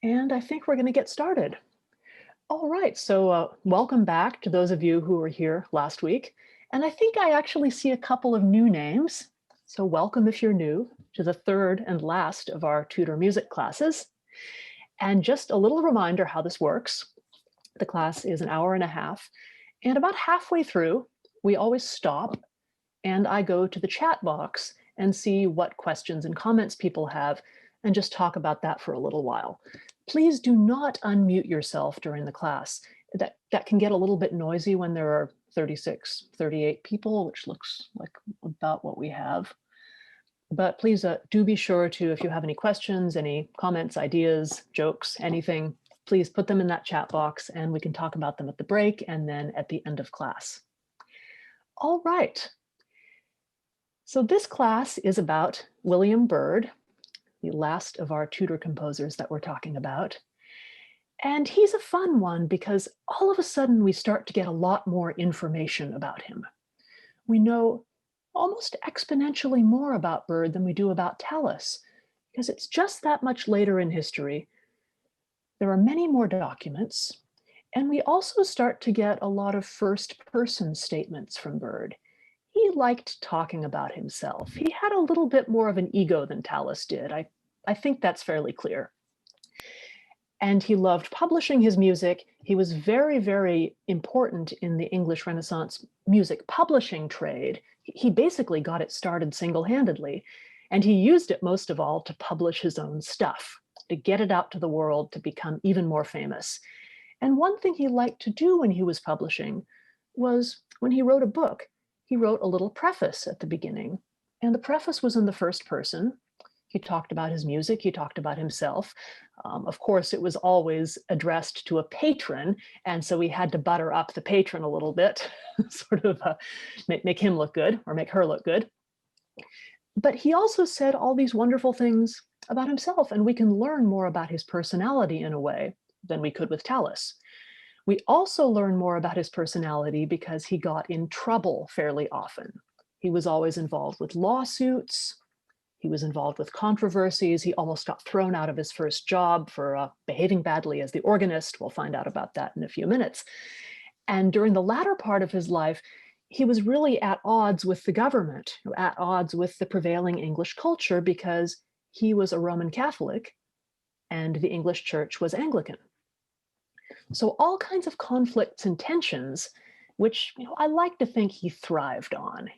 And I think we're going to get started. All right, so welcome back to those of you who were here last week. And I think I actually see a couple of new names. So welcome if you're new to the third and last of our Tudor music classes. And just a little reminder how this works. The class is an hour and a half. And about halfway through, we always stop and I go to the chat box and see what questions and comments people have and just talk about that for a little while. Please do not unmute yourself during the class. That can get a little bit noisy when there are 36, 38 people, which looks like about what we have. But please do be sure to, if you have any questions, any comments, ideas, jokes, anything, please put them in that chat box and we can talk about them at the break and then at the end of class. All right. So this class is about William Byrd, the last of our Tudor composers that we're talking about. And he's a fun one because all of a sudden we start to get a lot more information about him. We know almost exponentially more about Byrd than we do about Tallis, because it's just that much later in history. There are many more documents, and we also start to get a lot of first-person statements from Byrd. He liked talking about himself. He had a little bit more of an ego than Tallis did. I think that's fairly clear. And he loved publishing his music. He was very, very important in the English Renaissance music publishing trade. He basically got it started single-handedly, and he used it most of all to publish his own stuff, to get it out to the world, to become even more famous. And one thing he liked to do when he was publishing was when he wrote a book, he wrote a little preface at the beginning. And the preface was in the first person. He talked about his music, he talked about himself. Of course, it was always addressed to a patron, and so we had to butter up the patron a little bit, sort of make him look good or make her look good. But he also said all these wonderful things about himself, and we can learn more about his personality in a way than we could with Tallis. We also learn more about his personality because he got in trouble fairly often. He was always involved with lawsuits. He was involved with controversies. He almost got thrown out of his first job for behaving badly as the organist. We'll find out about that in a few minutes. And during the latter part of his life, he was really at odds with the government, at odds with the prevailing English culture because he was a Roman Catholic and the English church was Anglican. So all kinds of conflicts and tensions, which I like to think he thrived on.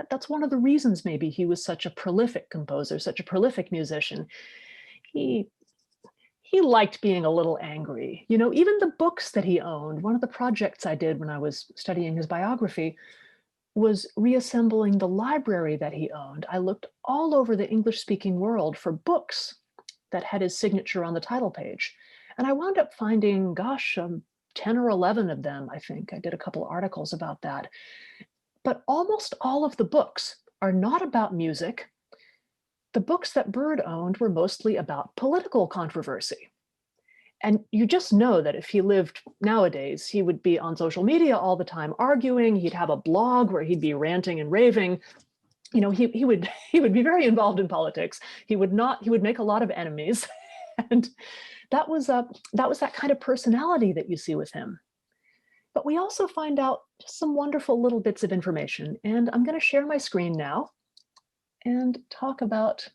That's one of the reasons maybe he was such a prolific composer, such a prolific musician. He liked being a little angry. Even the books that he owned, one of the projects I did when I was studying his biography was reassembling the library that he owned. I looked all over the English-speaking world for books that had his signature on the title page. And I wound up finding, 10 or 11 of them, I think. I did a couple articles about that. But almost all of the books are not about music. The books that Byrd owned were mostly about political controversy. And you just know that if he lived nowadays, he would be on social media all the time arguing. He'd have a blog where he'd be ranting and raving. He would be very involved in politics. He would make a lot of enemies. And that was that kind of personality that you see with him. But we also find out just some wonderful little bits of information. And I'm going to share my screen now and talk about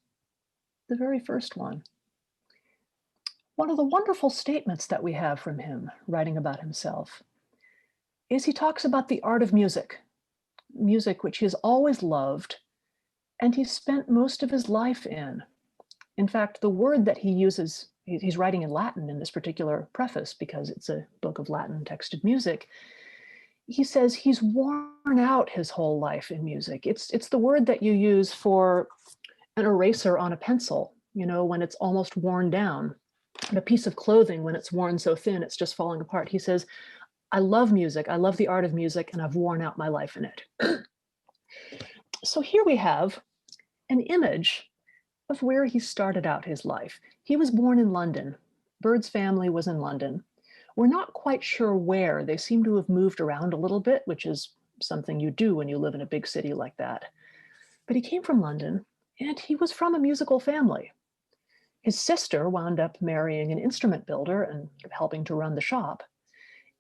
the very first one. One of the wonderful statements that we have from him, writing about himself, is he talks about the art of music which he has always loved, and he spent most of his life in. In fact, the word that he uses, he's writing in Latin in this particular preface because it's a book of Latin texted music. He says he's worn out his whole life in music. It's the word that you use for an eraser on a pencil, when it's almost worn down, and a piece of clothing when it's worn so thin it's just falling apart. He says, I love music, I love the art of music, and I've worn out my life in it. So here we have an image of where he started out his life. He was born in London. Byrd's family was in London. We're not quite sure where. They seem to have moved around a little bit, which is something you do when you live in a big city like that. But he came from London, and he was from a musical family. His sister wound up marrying an instrument builder and helping to run the shop.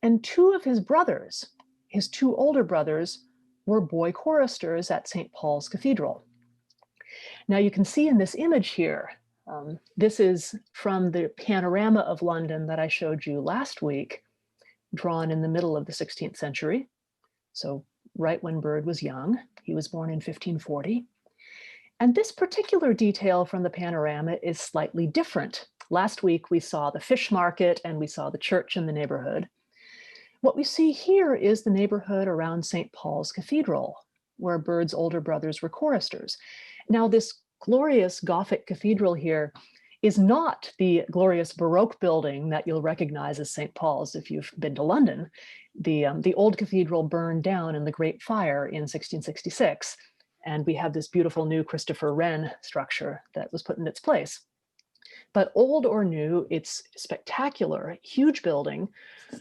And two of his brothers, his two older brothers, were boy choristers at St. Paul's Cathedral. Now you can see in this image here, this is from the panorama of London that I showed you last week, drawn in the middle of the 16th century. So right when Byrd was young. He was born in 1540. And this particular detail from the panorama is slightly different. Last week, we saw the fish market and we saw the church in the neighborhood. What we see here is the neighborhood around St. Paul's Cathedral, where Byrd's older brothers were choristers. Now, this glorious Gothic cathedral here is not the glorious Baroque building that you'll recognize as St. Paul's if you've been to London. The old cathedral burned down in the Great Fire in 1666. And we have this beautiful new Christopher Wren structure that was put in its place. But old or new, it's spectacular, huge building,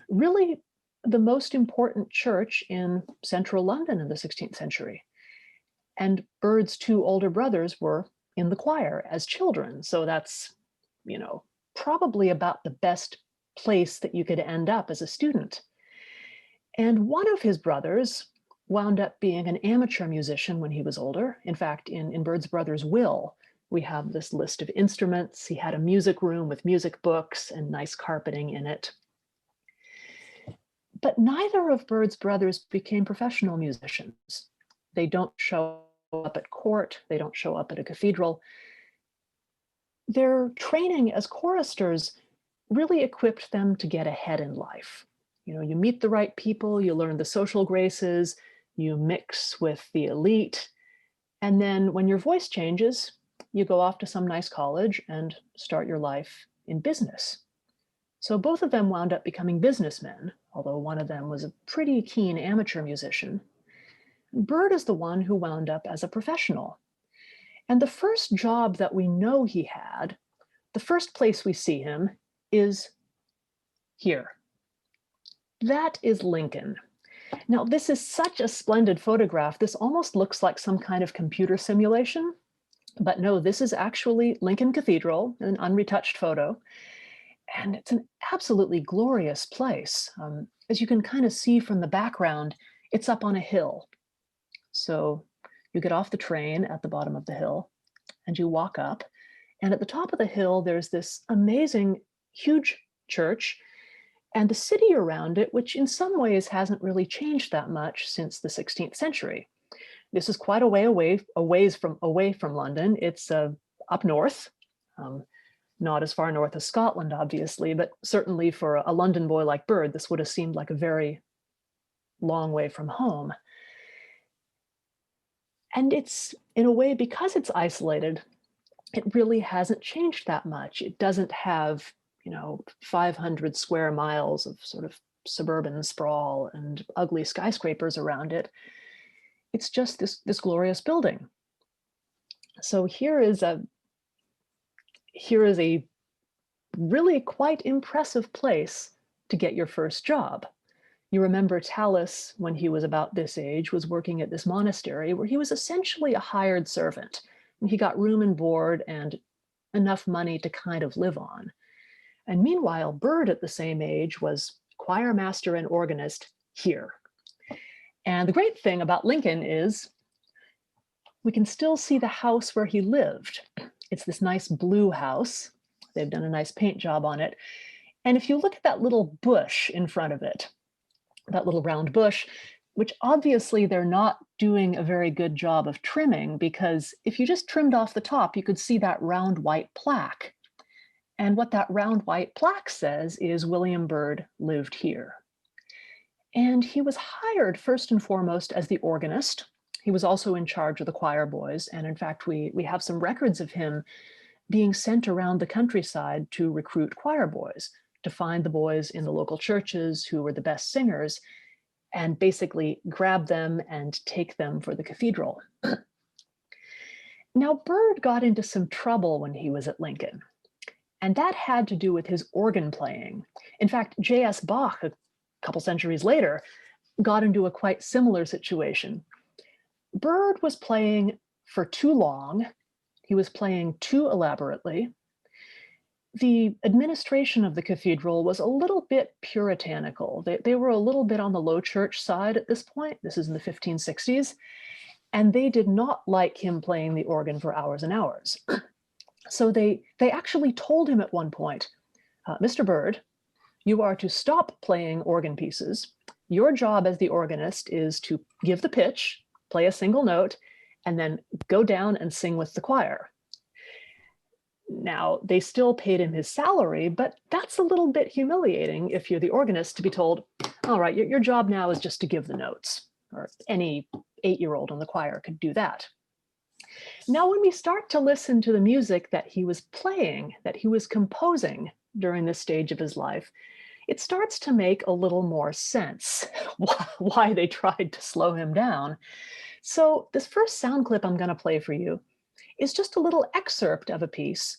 really the most important church in central London in the 16th century. And Byrd's two older brothers were in the choir as children. So that's, probably about the best place that you could end up as a student. And one of his brothers wound up being an amateur musician when he was older. In fact, in Byrd's brother's will, we have this list of instruments. He had a music room with music books and nice carpeting in it. But neither of Byrd's brothers became professional musicians. They don't show up at court. They don't show up at a cathedral. Their training as choristers really equipped them to get ahead in life. You meet the right people, you learn the social graces, you mix with the elite, and then when your voice changes, you go off to some nice college and start your life in business. So both of them wound up becoming businessmen, although one of them was a pretty keen amateur musician. Byrd is the one who wound up as a professional. And the first job that we know he had, the first place we see him is here. That is Lincoln. Now, this is such a splendid photograph. This almost looks like some kind of computer simulation, but no, this is actually Lincoln Cathedral, an unretouched photo. And it's an absolutely glorious place. As you can kind of see from the background, it's up on a hill. So you get off the train at the bottom of the hill and you walk up. And at the top of the hill, there's this amazing, huge church and the city around it, which in some ways hasn't really changed that much since the 16th century. This is quite a way away from London. It's up north, not as far north as Scotland, obviously, but certainly for a London boy like Byrd, this would have seemed like a very long way from home. And it's, in a way, because it's isolated, it really hasn't changed that much. It doesn't have 500 square miles of sort of suburban sprawl and ugly skyscrapers around it. It's just this glorious building. So here is a really quite impressive place to get your first job. You remember Tallis, when he was about this age, was working at this monastery where he was essentially a hired servant. And he got room and board and enough money to kind of live on. And meanwhile, Byrd at the same age was choir master and organist here. And the great thing about Lincoln is we can still see the house where he lived. It's this nice blue house. They've done a nice paint job on it. And if you look at that little bush in front of it, that little round bush, which obviously they're not doing a very good job of trimming, because if you just trimmed off the top, you could see that round white plaque. And what that round white plaque says is William Byrd lived here. And he was hired first and foremost as the organist. He was also in charge of the choir boys. And in fact, we have some records of him being sent around the countryside to recruit choir boys, to find the boys in the local churches who were the best singers and basically grab them and take them for the cathedral. Now, Byrd got into some trouble when he was at Lincoln, and that had to do with his organ playing. In fact, J.S. Bach, a couple centuries later, got into a quite similar situation. Byrd was playing for too long. He was playing too elaborately. the administration of the cathedral was a little bit puritanical. They were a little bit on the low church side at this point. This is in the 1560s. And they did not like him playing the organ for hours and hours. So they actually told him at one point, Mr. Byrd, you are to stop playing organ pieces. Your job as the organist is to give the pitch, play a single note, and then go down and sing with the choir. Now, they still paid him his salary, but that's a little bit humiliating if you're the organist to be told, all right, your job now is just to give the notes, or any 8-year-old in the choir could do that. Now, when we start to listen to the music that he was playing, that he was composing during this stage of his life, it starts to make a little more sense why they tried to slow him down. So this first sound clip I'm going to play for you is just a little excerpt of a piece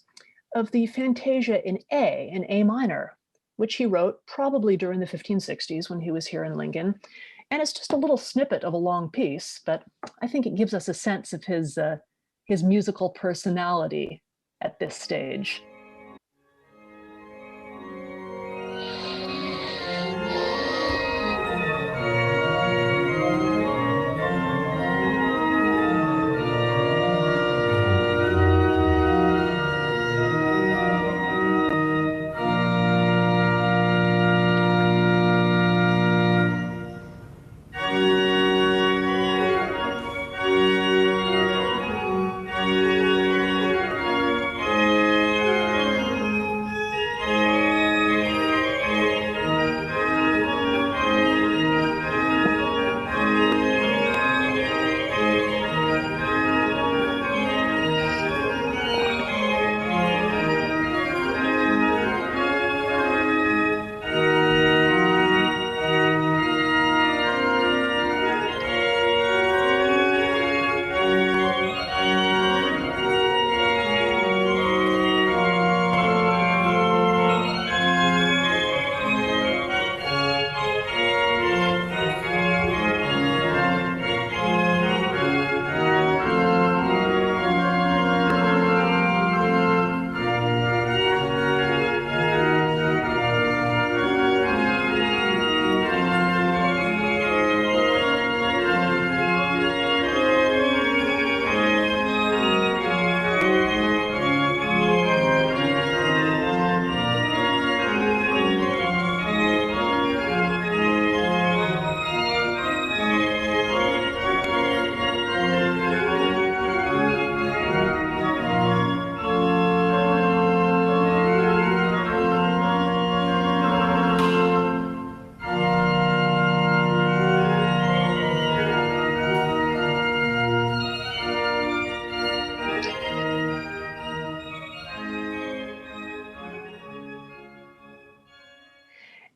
of the Fantasia in A minor, which he wrote probably during the 1560s when he was here in Lincoln. And it's just a little snippet of a long piece, but I think it gives us a sense of his musical personality at this stage.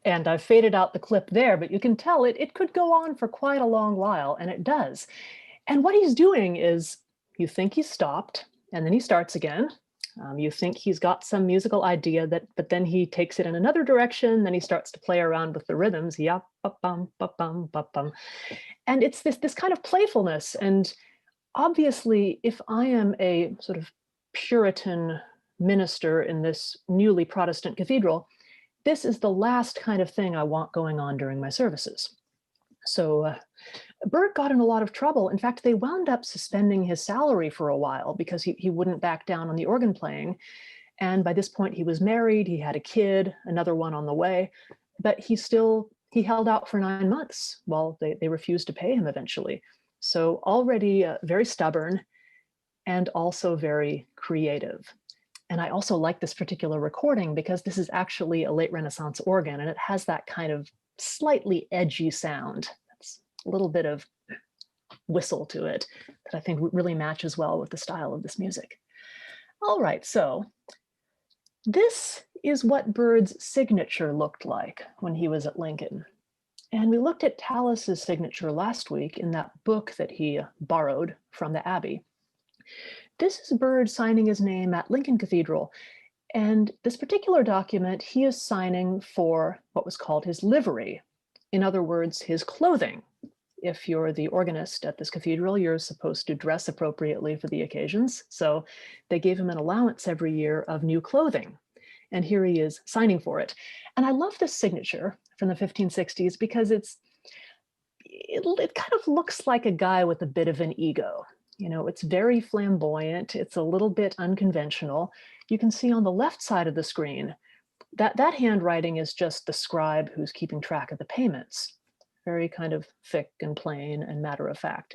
And I've faded out the clip there, but you can tell it could go on for quite a long while, and it does. And what he's doing is, you think he's stopped, and then he starts again. You think he's got some musical idea, but then he takes it in another direction, then he starts to play around with the rhythms, yeah, ba-bum, ba-bum, ba-bum. And it's this kind of playfulness. And obviously, if I am a sort of Puritan minister in this newly Protestant cathedral, this is the last kind of thing I want going on during my services. So Byrd got in a lot of trouble. In fact, they wound up suspending his salary for a while because he wouldn't back down on the organ playing. And by this point, he was married, he had a kid, another one on the way, but he held out for 9 months while they refused to pay him eventually. So already very stubborn and also very creative. And I also like this particular recording because this is actually a late Renaissance organ, and it has that kind of slightly edgy sound. That's a little bit of whistle to it that I think really matches well with the style of this music. All right, so this is what Byrd's signature looked like when he was at Lincoln. And we looked at Tallis's signature last week in that book that he borrowed from the Abbey. This is Byrd signing his name at Lincoln Cathedral. And this particular document, he is signing for what was called his livery. In other words, his clothing. If you're the organist at this cathedral, you're supposed to dress appropriately for the occasions. So they gave him an allowance every year of new clothing. And here he is signing for it. And I love this signature from the 1560s because it kind of looks like a guy with a bit of an ego. You know, it's very flamboyant. It's a little bit unconventional. You can see on the left side of the screen that handwriting is just the scribe who's keeping track of the payments. Very kind of thick and plain and matter of fact.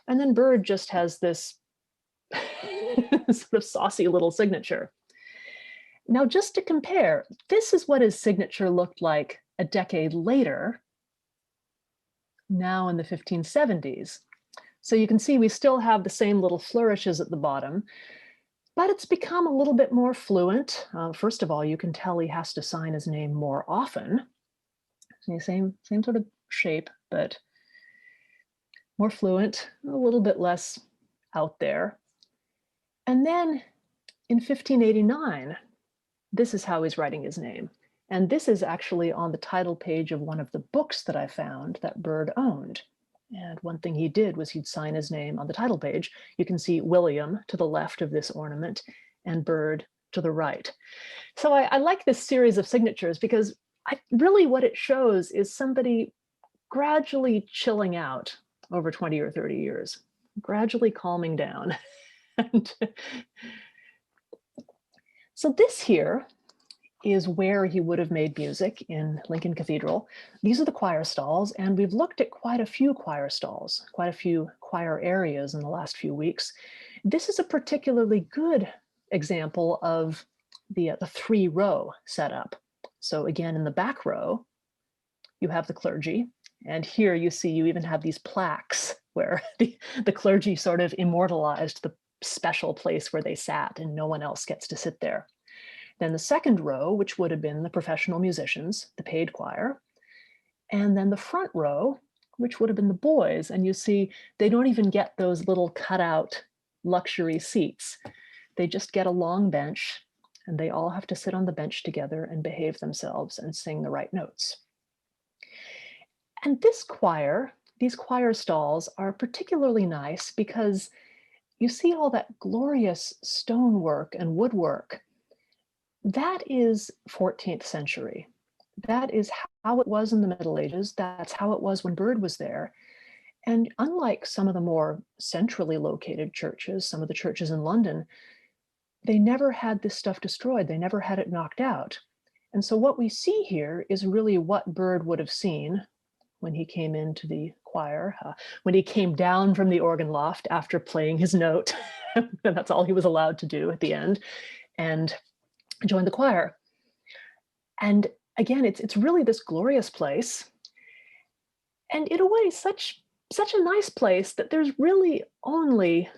And then Byrd just has this sort of saucy little signature. Now, just to compare, this is what his signature looked like a decade later, now in the 1570s. So you can see we still have the same little flourishes at the bottom, but it's become a little bit more fluent. First of all, you can tell he has to sign his name more often. Same sort of shape, but more fluent, a little bit less out there. And then in 1589, this is how he's writing his name. And this is actually on the title page of one of the books that I found that Byrd owned. And one thing he did was he'd sign his name on the title page. You can see William to the left of this ornament and Byrd to the right. So I like this series of signatures because really what it shows is somebody gradually chilling out over 20 or 30 years, gradually calming down. And so this here is where he would have made music in Lincoln Cathedral. These are the choir stalls, and we've looked at quite a few choir stalls, quite a few choir areas in the last few weeks. This is a particularly good example of the three-row setup. So again, in the back row, you have the clergy, and here you see you even have these plaques where the clergy sort of immortalized the special place where they sat, and no one else gets to sit there. Then the second row, which would have been the professional musicians, the paid choir, and then the front row, which would have been the boys. And you see, they don't even get those little cutout luxury seats. They just get a long bench, and they all have to sit on the bench together and behave themselves and sing the right notes. And this choir, these choir stalls are particularly nice because you see all that glorious stonework and woodwork. That is 14th century. That is how it was in the Middle Ages. That's how it was when Byrd was there. And unlike some of the more centrally located churches, some of the churches in London, they never had this stuff destroyed. They never had it knocked out. And so what we see here is really what Byrd would have seen when he came into the choir, when he came down from the organ loft after playing his note. That's all he was allowed to do at the end, and joined the choir. And again, it's really this glorious place. And in a way, such a nice place that there's really only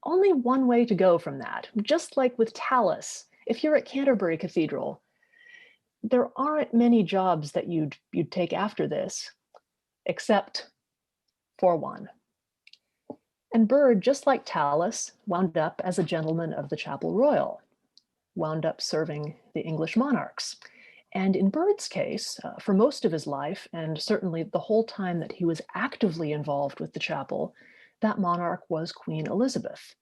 one way to go from that. Just like with Tallis, if you're at Canterbury Cathedral, there aren't many jobs that you'd take after this, except for one. And Byrd, just like Tallis, wound up as a gentleman of the Chapel Royal, wound up serving the English monarchs. And in Byrd's case, for most of his life, and certainly the whole time that he was actively involved with the chapel, that monarch was Queen Elizabeth.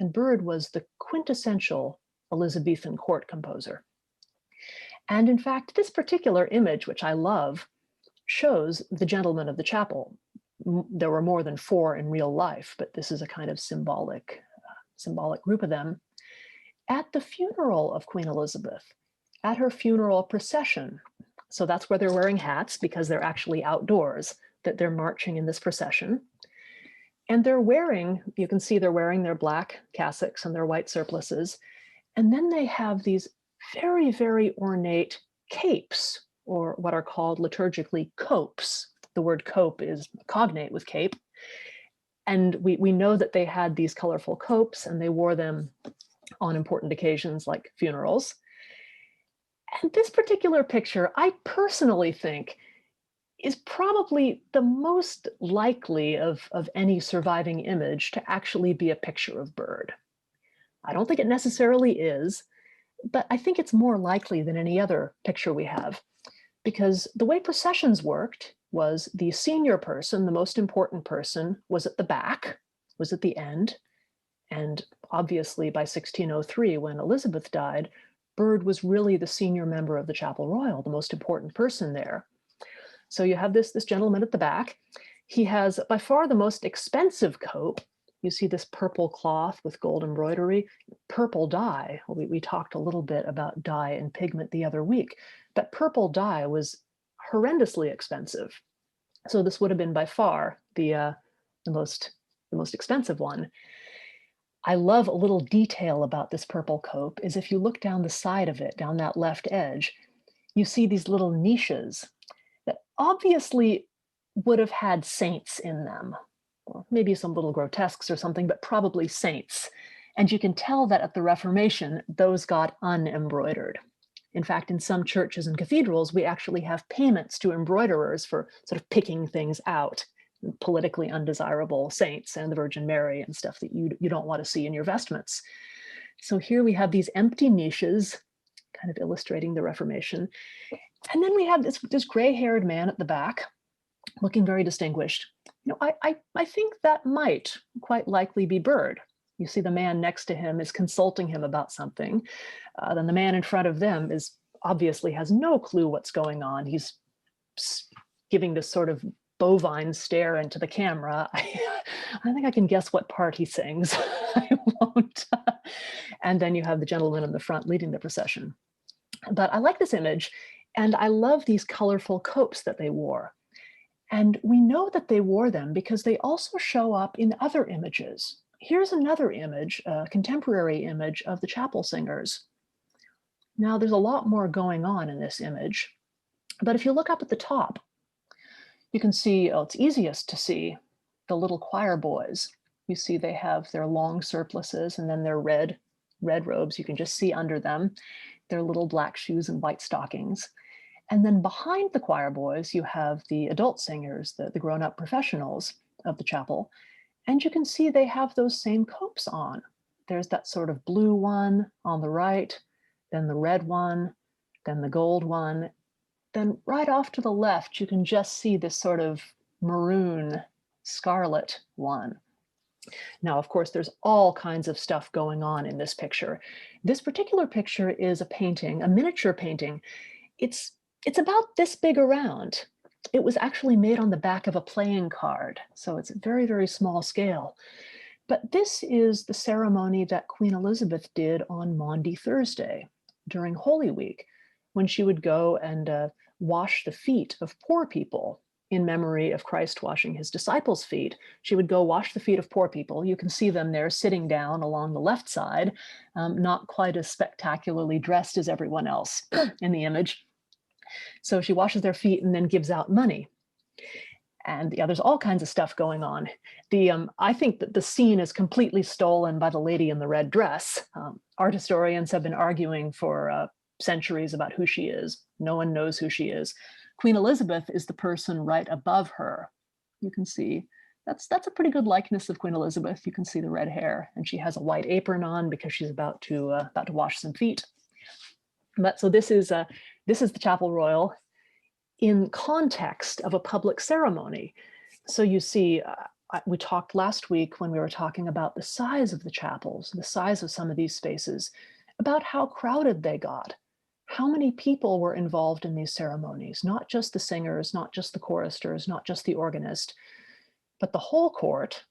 And Byrd was the quintessential Elizabethan court composer. And in fact, this particular image, which I love, shows the gentlemen of the chapel. There were more than 4 in real life, but this is a kind of symbolic group of them. At the funeral of Queen Elizabeth, at her funeral procession, so that's where they're wearing hats because they're actually outdoors, that they're marching in this procession. And they're wearing, you can see they're wearing their black cassocks and their white surplices. And then they have these very, very ornate capes, or what are called liturgically copes. The word cope is cognate with cape. And we know that they had these colorful copes and they wore them on important occasions like funerals. And this particular picture, I personally think, is probably the most likely of any surviving image to actually be a picture of Byrd. I don't think it necessarily is, but I think it's more likely than any other picture we have, because the way processions worked was the senior person, the most important person, was at the back, was at the end. And obviously by 1603, when Elizabeth died, Byrd was really the senior member of the Chapel Royal, the most important person there. So you have this gentleman at the back. He has by far the most expensive coat. You see this purple cloth with gold embroidery, purple dye. We talked a little bit about dye and pigment the other week, but purple dye was horrendously expensive. So this would have been by far the most expensive one. I love a little detail about this purple cope is if you look down the side of it, down that left edge, you see these little niches that obviously would have had saints in them, or maybe some little grotesques or something, but probably saints. And you can tell that at the Reformation, those got unembroidered. In fact, in some churches and cathedrals, we actually have payments to embroiderers for sort of picking things out, politically undesirable saints and the Virgin Mary and stuff that you don't want to see in your vestments. So here we have these empty niches, kind of illustrating the Reformation. And then we have this gray-haired man at the back, looking very distinguished. You know, I think that might quite likely be Byrd. You see the man next to him is consulting him about something. Then the man in front of them is obviously has no clue what's going on. He's giving this sort of bovine stare into the camera. I think I can guess what part he sings. I won't. And then you have the gentleman in the front leading the procession. But I like this image, and I love these colorful copes that they wore. And we know that they wore them because they also show up in other images. Here's another image, a contemporary image of the chapel singers. Now, there's a lot more going on in this image, but if you look up at the top, you can see, it's easiest to see the little choir boys. You see they have their long surplices and then their red robes. You can just see under them their little black shoes and white stockings. And then behind the choir boys, you have the adult singers, the grown-up professionals of the chapel. And you can see they have those same copes on. There's that sort of blue one on the right, then the red one, then the gold one. Then right off to the left, you can just see this sort of maroon scarlet one. Now, of course, there's all kinds of stuff going on in this picture. This particular picture is a painting, a miniature painting. It's about this big around. It was actually made on the back of a playing card, so it's a very, very small scale. But this is the ceremony that Queen Elizabeth did on Maundy Thursday during Holy Week, when she would go and wash the feet of poor people in memory of Christ washing his disciples' feet. She would go wash the feet of poor people. You can see them there sitting down along the left side, not quite as spectacularly dressed as everyone else in the image. So she washes their feet and then gives out money. And yeah, there's all kinds of stuff going on. I think that the scene is completely stolen by the lady in the red dress. Art historians have been arguing for centuries about who she is. No one knows who she is. Queen Elizabeth is the person right above her. You can see that's a pretty good likeness of Queen Elizabeth. You can see the red hair, and she has a white apron on because she's about to wash some feet. But so this is the Chapel Royal in context of a public ceremony. So you see, we talked last week when we were talking about the size of the chapels, the size of some of these spaces, about how crowded they got. How many people were involved in these ceremonies? Not just the singers, not just the choristers, not just the organist, but the whole court,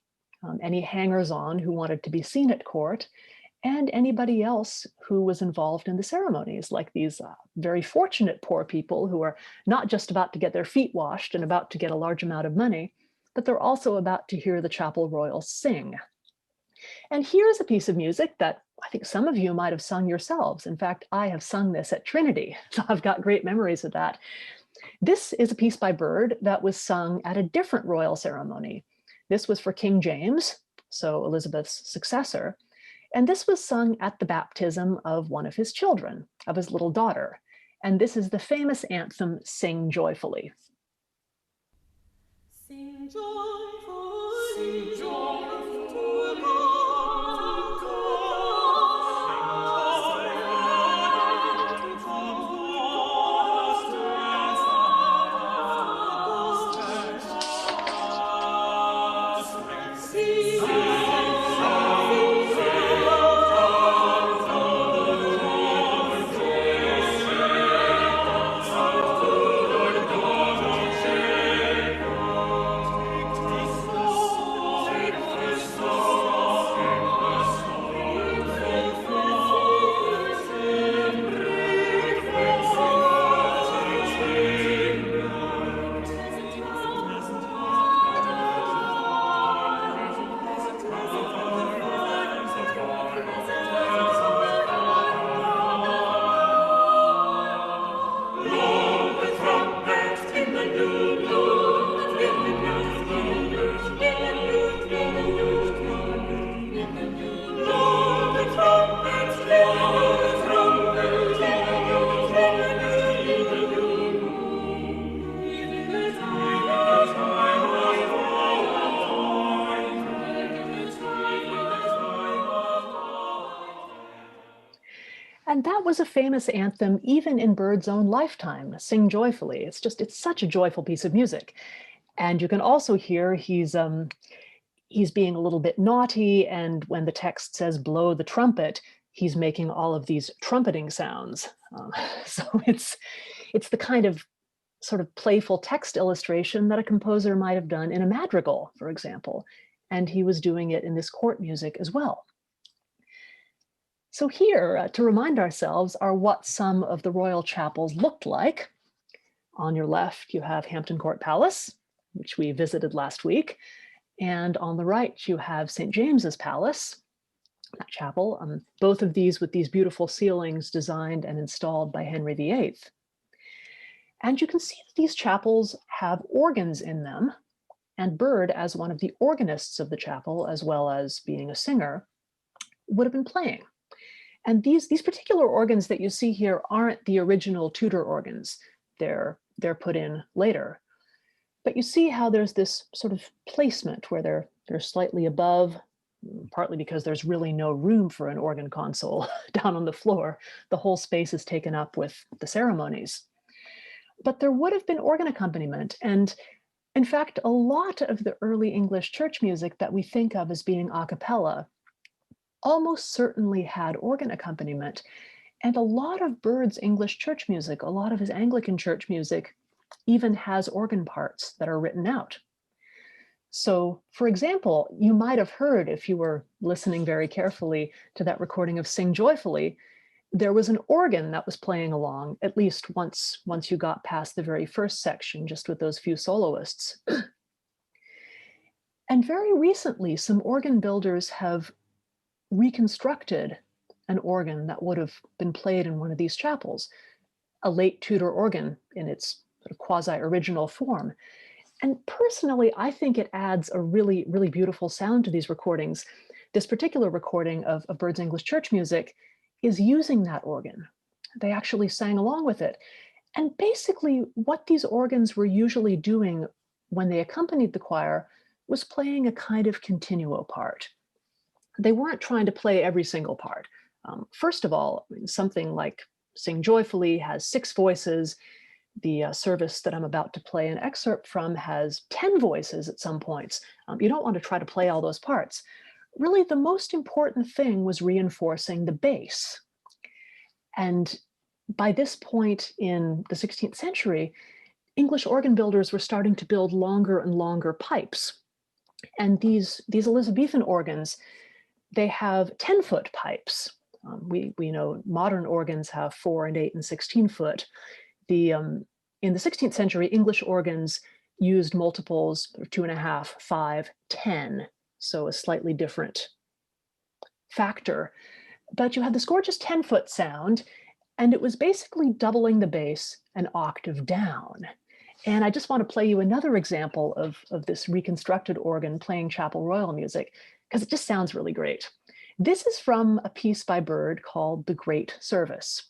any hangers-on who wanted to be seen at court, and anybody else who was involved in the ceremonies, like these very fortunate poor people who are not just about to get their feet washed and about to get a large amount of money, but they're also about to hear the Chapel Royal sing. And here's a piece of music that I think some of you might have sung yourselves. In fact, I have sung this at Trinity, so I've got great memories of that. This is a piece by Byrd that was sung at a different royal ceremony. This was for King James, so Elizabeth's successor, and this was sung at the baptism of one of his children, of his little daughter. And this is the famous anthem, Sing Joyfully. Sing joyfully, sing joyfully. was a famous anthem even in Byrd's own lifetime, Sing Joyfully. It's such a joyful piece of music. And you can also hear he's being a little bit naughty, and when the text says blow the trumpet, he's making all of these trumpeting sounds. So it's the kind of sort of playful text illustration that a composer might have done in a madrigal, for example. And he was doing it in this court music as well. So here, to remind ourselves, are what some of the royal chapels looked like. On your left, you have Hampton Court Palace, which we visited last week. And on the right, you have St. James's Palace, that chapel, both of these with these beautiful ceilings designed and installed by Henry VIII. And you can see that these chapels have organs in them, and Byrd, as one of the organists of the chapel, as well as being a singer, would have been playing. And these particular organs that you see here aren't the original Tudor organs. They're put in later. But you see how there's this sort of placement where they're slightly above, partly because there's really no room for an organ console down on the floor. The whole space is taken up with the ceremonies. But there would have been organ accompaniment. And in fact, a lot of the early English church music that we think of as being a cappella almost certainly had organ accompaniment. And a lot of Byrd's English church music, a lot of his Anglican church music, even has organ parts that are written out. So, for example, you might have heard, if you were listening very carefully to that recording of Sing Joyfully, there was an organ that was playing along, at least once you got past the very first section, just with those few soloists. And very recently, some organ builders have reconstructed an organ that would have been played in one of these chapels, a late Tudor organ in its sort of quasi-original form. And personally, I think it adds a really, really beautiful sound to these recordings. This particular recording of Byrd's English church music is using that organ. They actually sang along with it. And basically, what these organs were usually doing when they accompanied the choir was playing a kind of continuo part. They weren't trying to play every single part. First of all, something like Sing Joyfully has 6 voices. The service that I'm about to play an excerpt from has 10 voices at some points. You don't want to try to play all those parts. Really, the most important thing was reinforcing the bass. And by this point in the 16th century, English organ builders were starting to build longer and longer pipes. And these Elizabethan organs, they have 10-foot pipes. We know modern organs have 4 and 8 and 16 foot. In the 16th century, English organs used multiples of 2.5, 5, 10, so a slightly different factor. But you had this gorgeous 10-foot sound, and it was basically doubling the bass an octave down. And I just want to play you another example of this reconstructed organ playing chapel royal music, because it just sounds really great. This is from a piece by Byrd called The Great Service.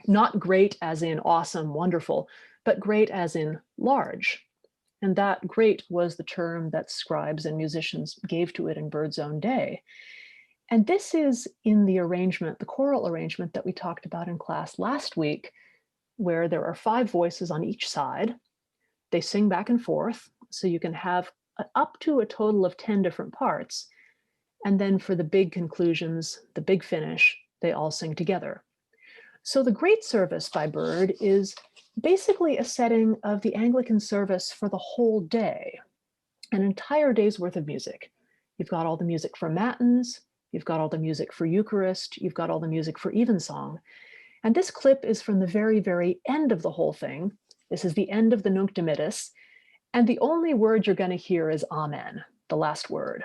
Not great as in awesome, wonderful, but great as in large. And that great was the term that scribes and musicians gave to it in Byrd's own day. And this is in the arrangement, the choral arrangement that we talked about in class last week, where there are 5 voices on each side. They sing back and forth, so you can have up to a total of 10 different parts. And then for the big conclusions, the big finish, they all sing together. So the Great Service by Byrd is basically a setting of the Anglican service for the whole day, an entire day's worth of music. You've got all the music for matins, you've got all the music for Eucharist, you've got all the music for evensong. And this clip is from the very, very end of the whole thing. This is the end of the Nunc Dimittis, and the only word you're going to hear is Amen, the last word.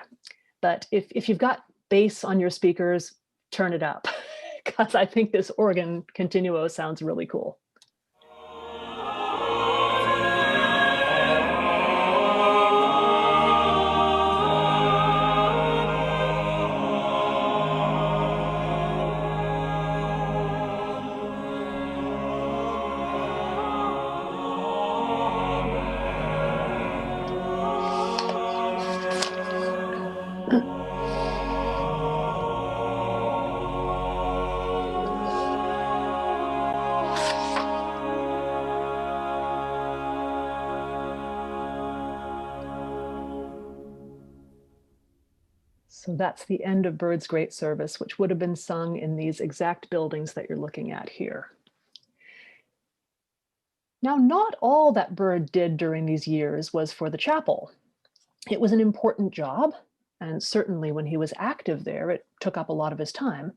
But if you've got bass on your speakers, turn it up, because I think this organ continuo sounds really cool. So that's the end of Byrd's great service, which would have been sung in these exact buildings that you're looking at here. Now, not all that Byrd did during these years was for the chapel. It was an important job, and certainly when he was active there, it took up a lot of his time.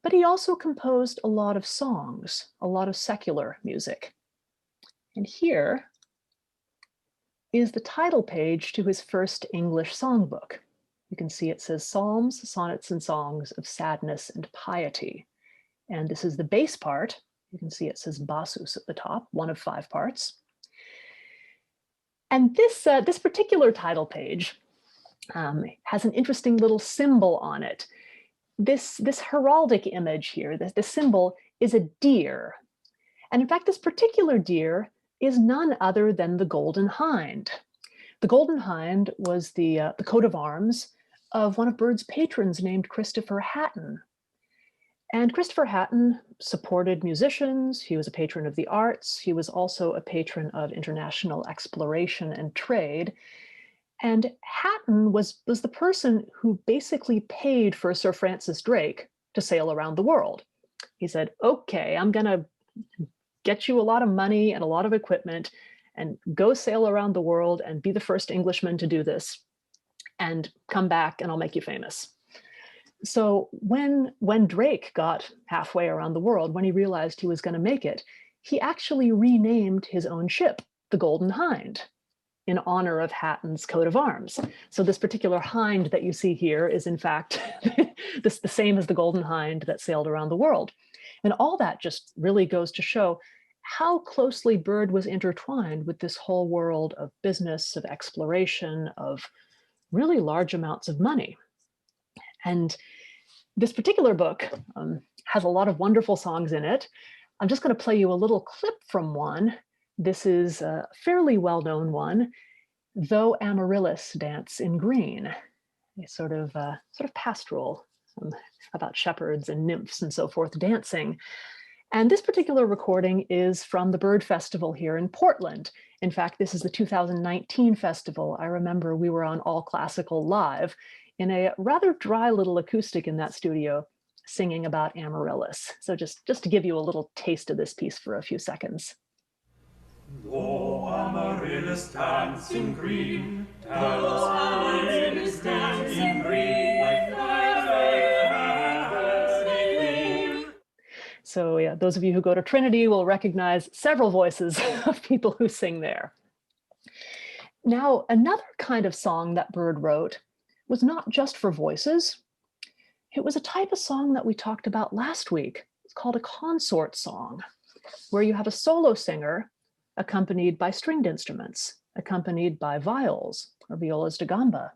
But he also composed a lot of songs, a lot of secular music. And here is the title page to his first English songbook. You can see it says Psalms, Sonnets, and Songs of Sadness and Piety. And this is the bass part. You can see it says Bassus at the top, one of 5 parts. And this particular title page has an interesting little symbol on it. This heraldic image here, this symbol is a deer. And in fact, this particular deer is none other than the Golden Hind. The Golden Hind was the coat of arms of one of Byrd's patrons named Christopher Hatton. And Christopher Hatton supported musicians. He was a patron of the arts. He was also a patron of international exploration and trade. And Hatton was the person who basically paid for Sir Francis Drake to sail around the world. He said, okay, I'm going to get you a lot of money and a lot of equipment and go sail around the world and be the first Englishman to do this and come back and I'll make you famous. So when Drake got halfway around the world, when he realized he was going to make it, he actually renamed his own ship, the Golden Hind, in honor of Hatton's coat of arms. So this particular hind that you see here is in fact the same as the Golden Hind that sailed around the world. And all that just really goes to show how closely Byrd was intertwined with this whole world of business, of exploration, of really large amounts of money. And this particular book has a lot of wonderful songs in it. I'm just going to play you a little clip from one. This is a fairly well-known one, Though Amaryllis Dance in Green, a sort of pastoral about shepherds and nymphs and so forth dancing. And this particular recording is from the Byrd Festival here in Portland. In fact, this is the 2019 festival. I remember we were on All Classical Live in a rather dry little acoustic in that studio singing about Amaryllis. So just to give you a little taste of this piece for a few seconds. Though Amaryllis dance in green, though Amaryllis dance in green, like so yeah, those of you who go to Trinity will recognize several voices of people who sing there. Now, another kind of song that Byrd wrote was not just for voices. It was a type of song that we talked about last week. It's called a consort song, where you have a solo singer accompanied by stringed instruments, accompanied by viols or violas da gamba.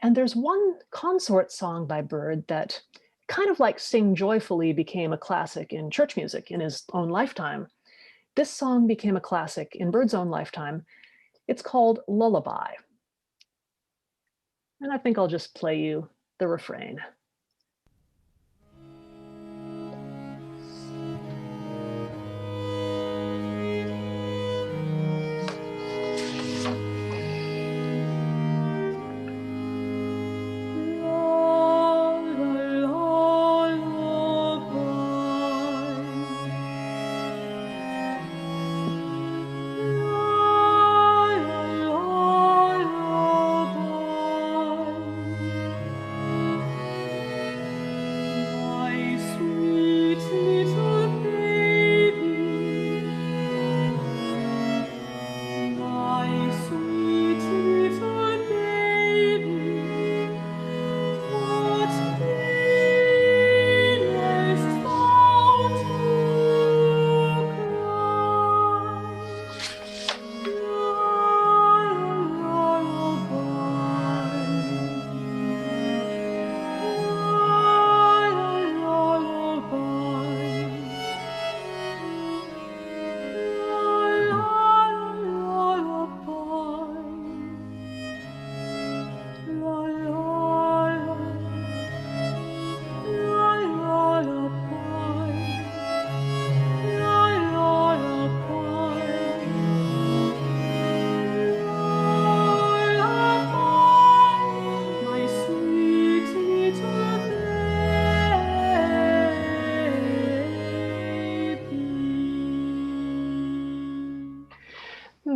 And there's one consort song by Byrd that kind of like Sing Joyfully became a classic in church music in his own lifetime. This song became a classic in Byrd's own lifetime. It's called Lullaby. And I think I'll just play you the refrain.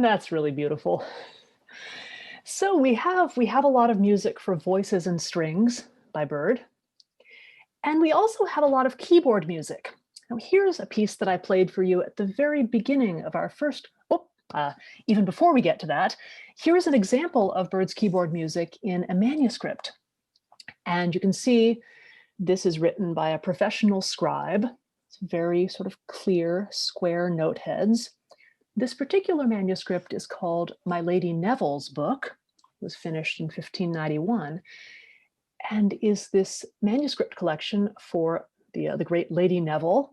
That's really beautiful. So we have a lot of music for voices and strings by Byrd, and we also have a lot of keyboard music. Now here's a piece that I played for you at the very beginning of our first. Even before we get to that, here's an example of Byrd's keyboard music in a manuscript, and you can see this is written by a professional scribe. It's very sort of clear, square note heads. This particular manuscript is called My Lady Neville's Book. It was finished in 1591, and is this manuscript collection for the great Lady Neville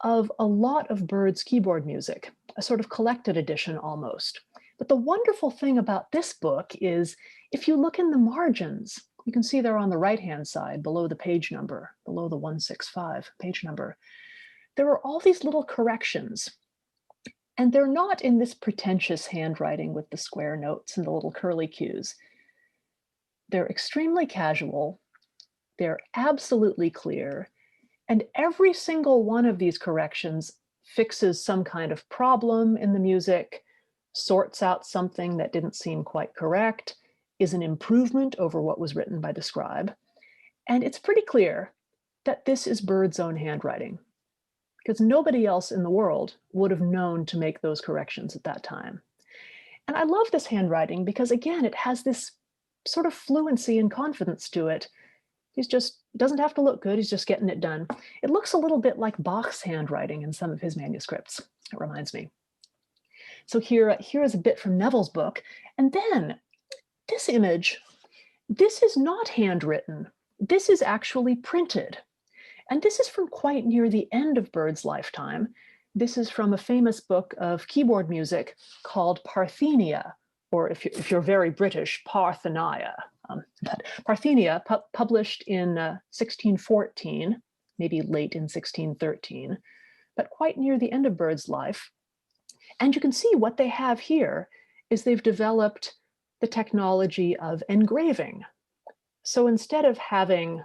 of a lot of Byrd's keyboard music, a sort of collected edition almost. But the wonderful thing about this book is if you look in the margins, you can see there on the right-hand side below the page number, below the 165 page number, there are all these little corrections. And they're not in this pretentious handwriting with the square notes and the little curly cues. They're extremely casual, they're absolutely clear, and every single one of these corrections fixes some kind of problem in the music, sorts out something that didn't seem quite correct, is an improvement over what was written by the scribe. And it's pretty clear that this is Byrd's own handwriting, because nobody else in the world would have known to make those corrections at that time. And I love this handwriting because, again, it has this sort of fluency and confidence to it. He's just doesn't have to look good, he's just getting it done. It looks a little bit like Bach's handwriting in some of his manuscripts, it reminds me. So here is a bit from Neville's book. And then this image, this is not handwritten. This is actually printed. And this is from quite near the end of Byrd's lifetime. This is from a famous book of keyboard music called Parthenia, or if you're very British, Parthenia. But Parthenia, published in 1614, maybe late in 1613, but quite near the end of Byrd's life. And you can see what they have here is they've developed the technology of engraving. So instead of having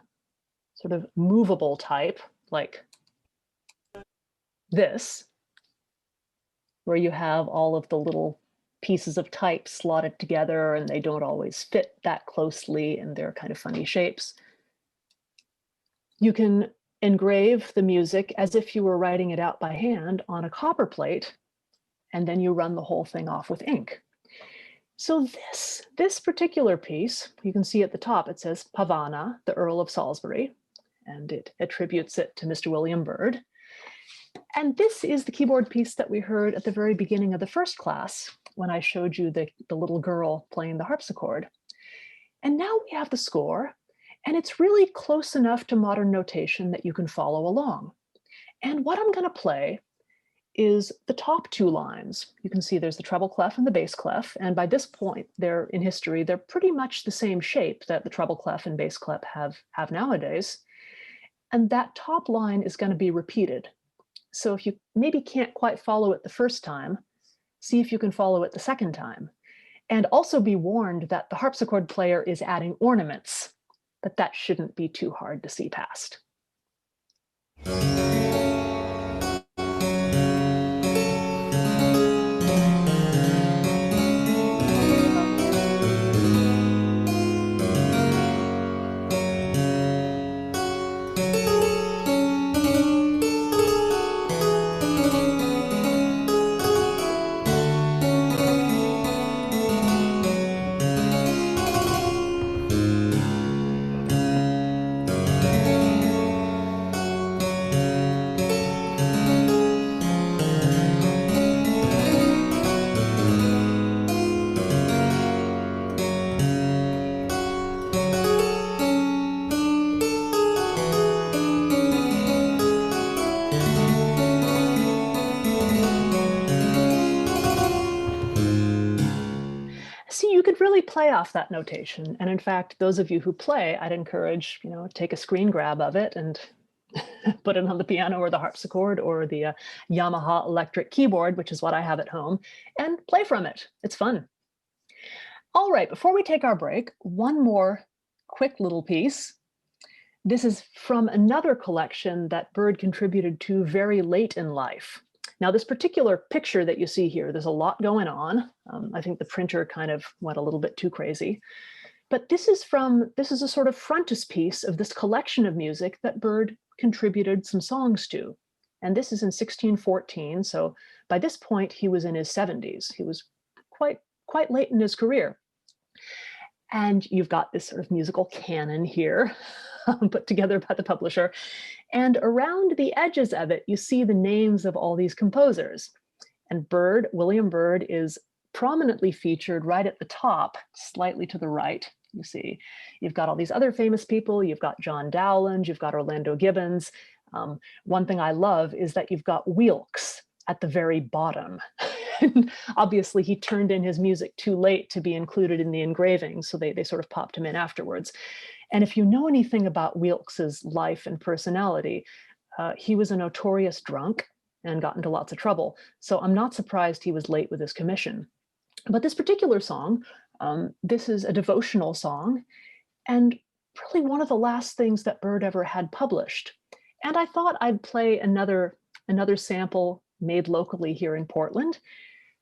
sort of movable type like this, where you have all of the little pieces of type slotted together and they don't always fit that closely and they're kind of funny shapes, you can engrave the music as if you were writing it out by hand on a copper plate, and then you run the whole thing off with ink. So this particular piece, you can see at the top, it says Pavana, the Earl of Salisbury, and it attributes it to Mr. William Byrd. And this is the keyboard piece that we heard at the very beginning of the first class when I showed you the little girl playing the harpsichord. And now we have the score, and it's really close enough to modern notation that you can follow along. And what I'm going to play is the top two lines. You can see there's the treble clef and the bass clef, and by this point, they're in history, they're pretty much the same shape that the treble clef and bass clef have nowadays. And that top line is going to be repeated. So if you maybe can't quite follow it the first time, see if you can follow it the second time. And also be warned that the harpsichord player is adding ornaments, but that shouldn't be too hard to see past. See, you could really play off that notation. And in fact, those of you who play, I'd encourage, take a screen grab of it and put it on the piano or the harpsichord or the Yamaha electric keyboard, which is what I have at home, and play from it. It's fun. All right, before we take our break, one more quick little piece. This is from another collection that Byrd contributed to very late in life. Now, this particular picture that you see here, there's a lot going on. I think the printer kind of went a little bit too crazy. But this is a sort of frontispiece of this collection of music that Byrd contributed some songs to. And this is in 1614. So by this point, he was in his 70s. He was quite late in his career. And you've got this sort of musical canon here put together by the publisher. And around the edges of it, you see the names of all these composers. And Byrd, William Byrd, is prominently featured right at the top, slightly to the right. You see, you've got all these other famous people. You've got John Dowland, you've got Orlando Gibbons. One thing I love is that you've got Weelkes at the very bottom. Obviously, he turned in his music too late to be included in the engraving, so they sort of popped him in afterwards. And if you know anything about Weelkes's life and personality, he was a notorious drunk and got into lots of trouble. So I'm not surprised he was late with his commission. But this particular song, this is a devotional song, and really one of the last things that Byrd ever had published. And I thought I'd play another sample made locally here in Portland.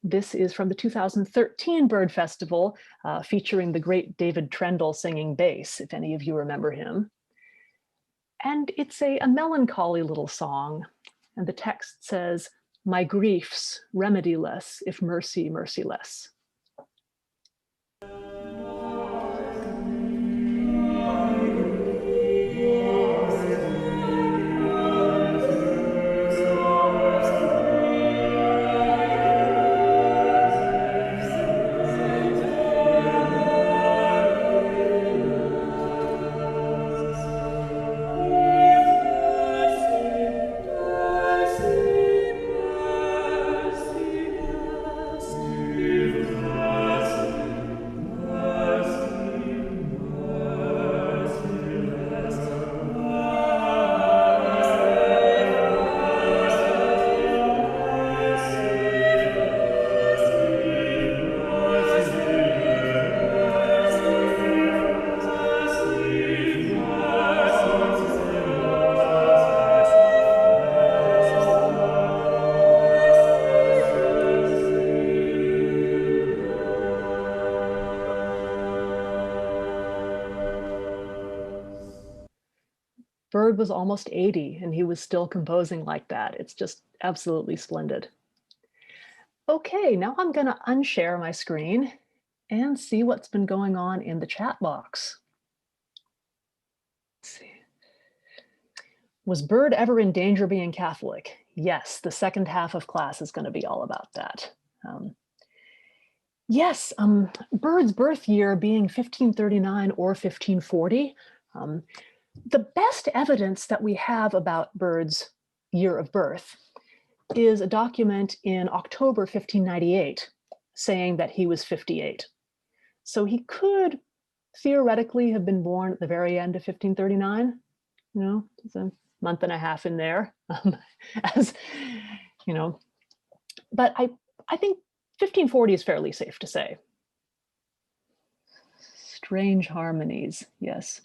This is from the 2013 Byrd Festival, featuring the great David Trendle singing bass, if any of you remember him. And it's a melancholy little song. And the text says, "My griefs remediless, if mercy merciless." Byrd was almost 80 and he was still composing like that. It's just absolutely splendid. Okay, now I'm going to unshare my screen and see what's been going on in the chat box. Let's see. Was Byrd ever in danger of being Catholic? Yes, the second half of class is going to be all about that. Yes, Byrd's birth year being 1539 or 1540, the best evidence that we have about Byrd's year of birth is a document in October 1598 saying that he was 58. So he could theoretically have been born at the very end of 1539. You know, there's a month and a half in there, as you know. But I think 1540 is fairly safe to say. Strange harmonies, yes.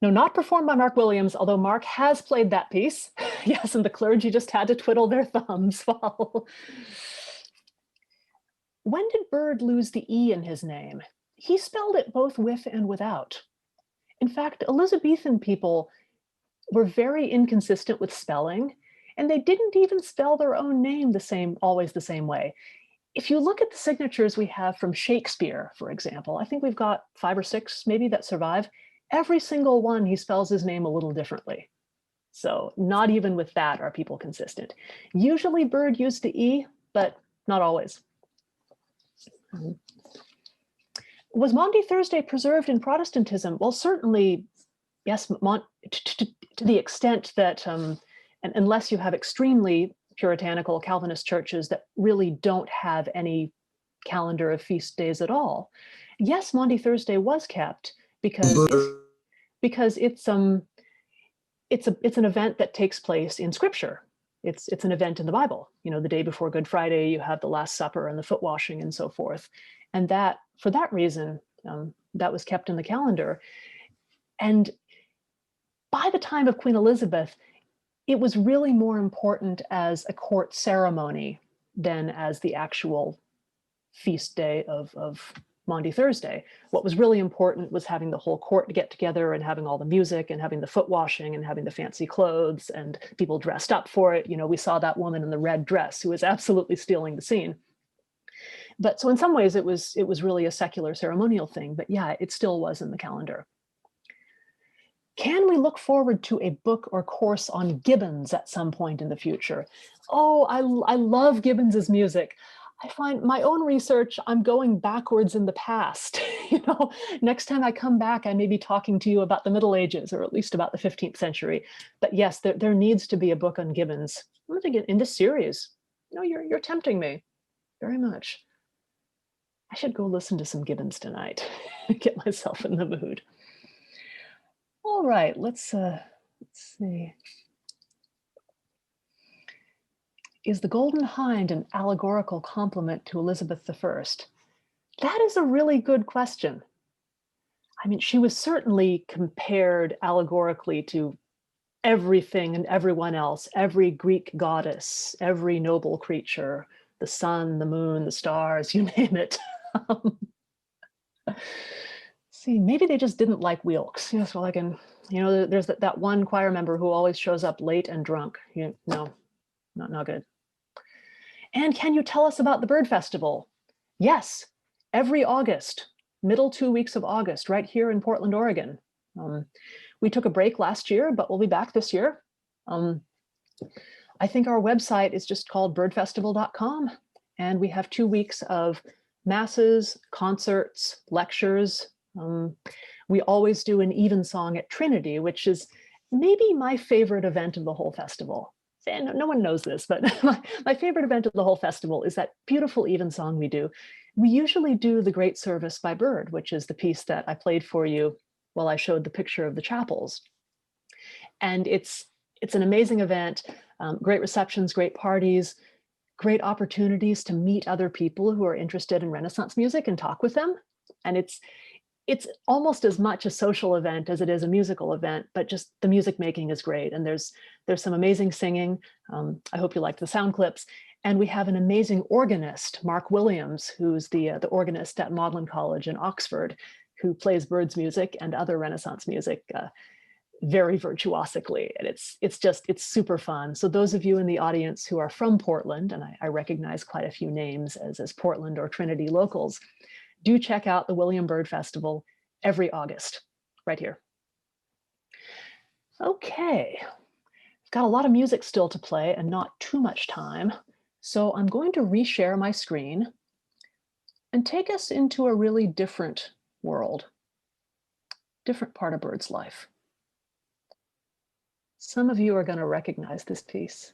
No, not performed by Mark Williams, although Mark has played that piece. Yes, and the clergy just had to twiddle their thumbs while. When did Byrd lose the E in his name? He spelled it both with and without. In fact, Elizabethan people were very inconsistent with spelling, and they didn't even spell their own name always the same way. If you look at the signatures we have from Shakespeare, for example, I think we've got 5 or 6 maybe that survive. Every single one, he spells his name a little differently. So not even with that are people consistent. Usually Byrd used the E, but not always. Was Maundy Thursday preserved in Protestantism? Well, certainly, yes, to the extent that, and unless you have extremely puritanical Calvinist churches that really don't have any calendar of feast days at all. Yes, Maundy Thursday was kept, because it's an event that takes place in Scripture. It's an event in the Bible. You know, the day before Good Friday, you have the Last Supper and the foot washing and so forth. And that, for that reason, that was kept in the calendar. And by the time of Queen Elizabeth, it was really more important as a court ceremony than as the actual feast day of Maundy Thursday. What was really important was having the whole court get together and having all the music and having the foot washing and having the fancy clothes and people dressed up for it. You know, we saw that woman in the red dress who was absolutely stealing the scene. But so in some ways it was really a secular ceremonial thing, but yeah, it still was in the calendar. Can we look forward to a book or course on Gibbons at some point in the future? Oh, I love Gibbons's music. I find my own research, I'm going backwards in the past. You know, next time I come back, I may be talking to you about the Middle Ages, or at least about the 15th century. But yes, there needs to be a book on Gibbons. I'm going to get in this series. No, you're tempting me very much. I should go listen to some Gibbons tonight, get myself in the mood. All right, let's see. Is the Golden Hind an allegorical compliment to Elizabeth I? That is a really good question. I mean, she was certainly compared allegorically to everything and everyone else, every Greek goddess, every noble creature, the sun, the moon, the stars, you name it. See, maybe they just didn't like Wilkes. Yes, well, I can, you know, there's that one choir member who always shows up late and drunk. No, not good. And can you tell us about the Bird Festival? Yes, every August, middle 2 weeks of August, right here in Portland, Oregon. We took a break last year, but we'll be back this year. I think our website is just called birdfestival.com, and we have 2 weeks of masses, concerts, lectures. We always do an evensong at Trinity, which is maybe my favorite event of the whole festival. And no one knows this, but my favorite event of the whole festival is that beautiful evensong we do. We usually do the Great Service by Byrd, which is the piece that I played for you while I showed the picture of the chapels. And it's an amazing event, great receptions, great parties, great opportunities to meet other people who are interested in Renaissance music and talk with them. And it's almost as much a social event as it is a musical event, but just the music making is great. And there's some amazing singing. I hope you liked the sound clips. And we have an amazing organist, Mark Williams, who's the organist at Magdalen College in Oxford, who plays Byrd's music and other Renaissance music very virtuosically. And it's super fun. So those of you in the audience who are from Portland, and I recognize quite a few names as Portland or Trinity locals, do check out the William Byrd Festival every August, right here. Okay, I've got a lot of music still to play and not too much time. So I'm going to reshare my screen and take us into a really different world, different part of Byrd's life. Some of you are going to recognize this piece.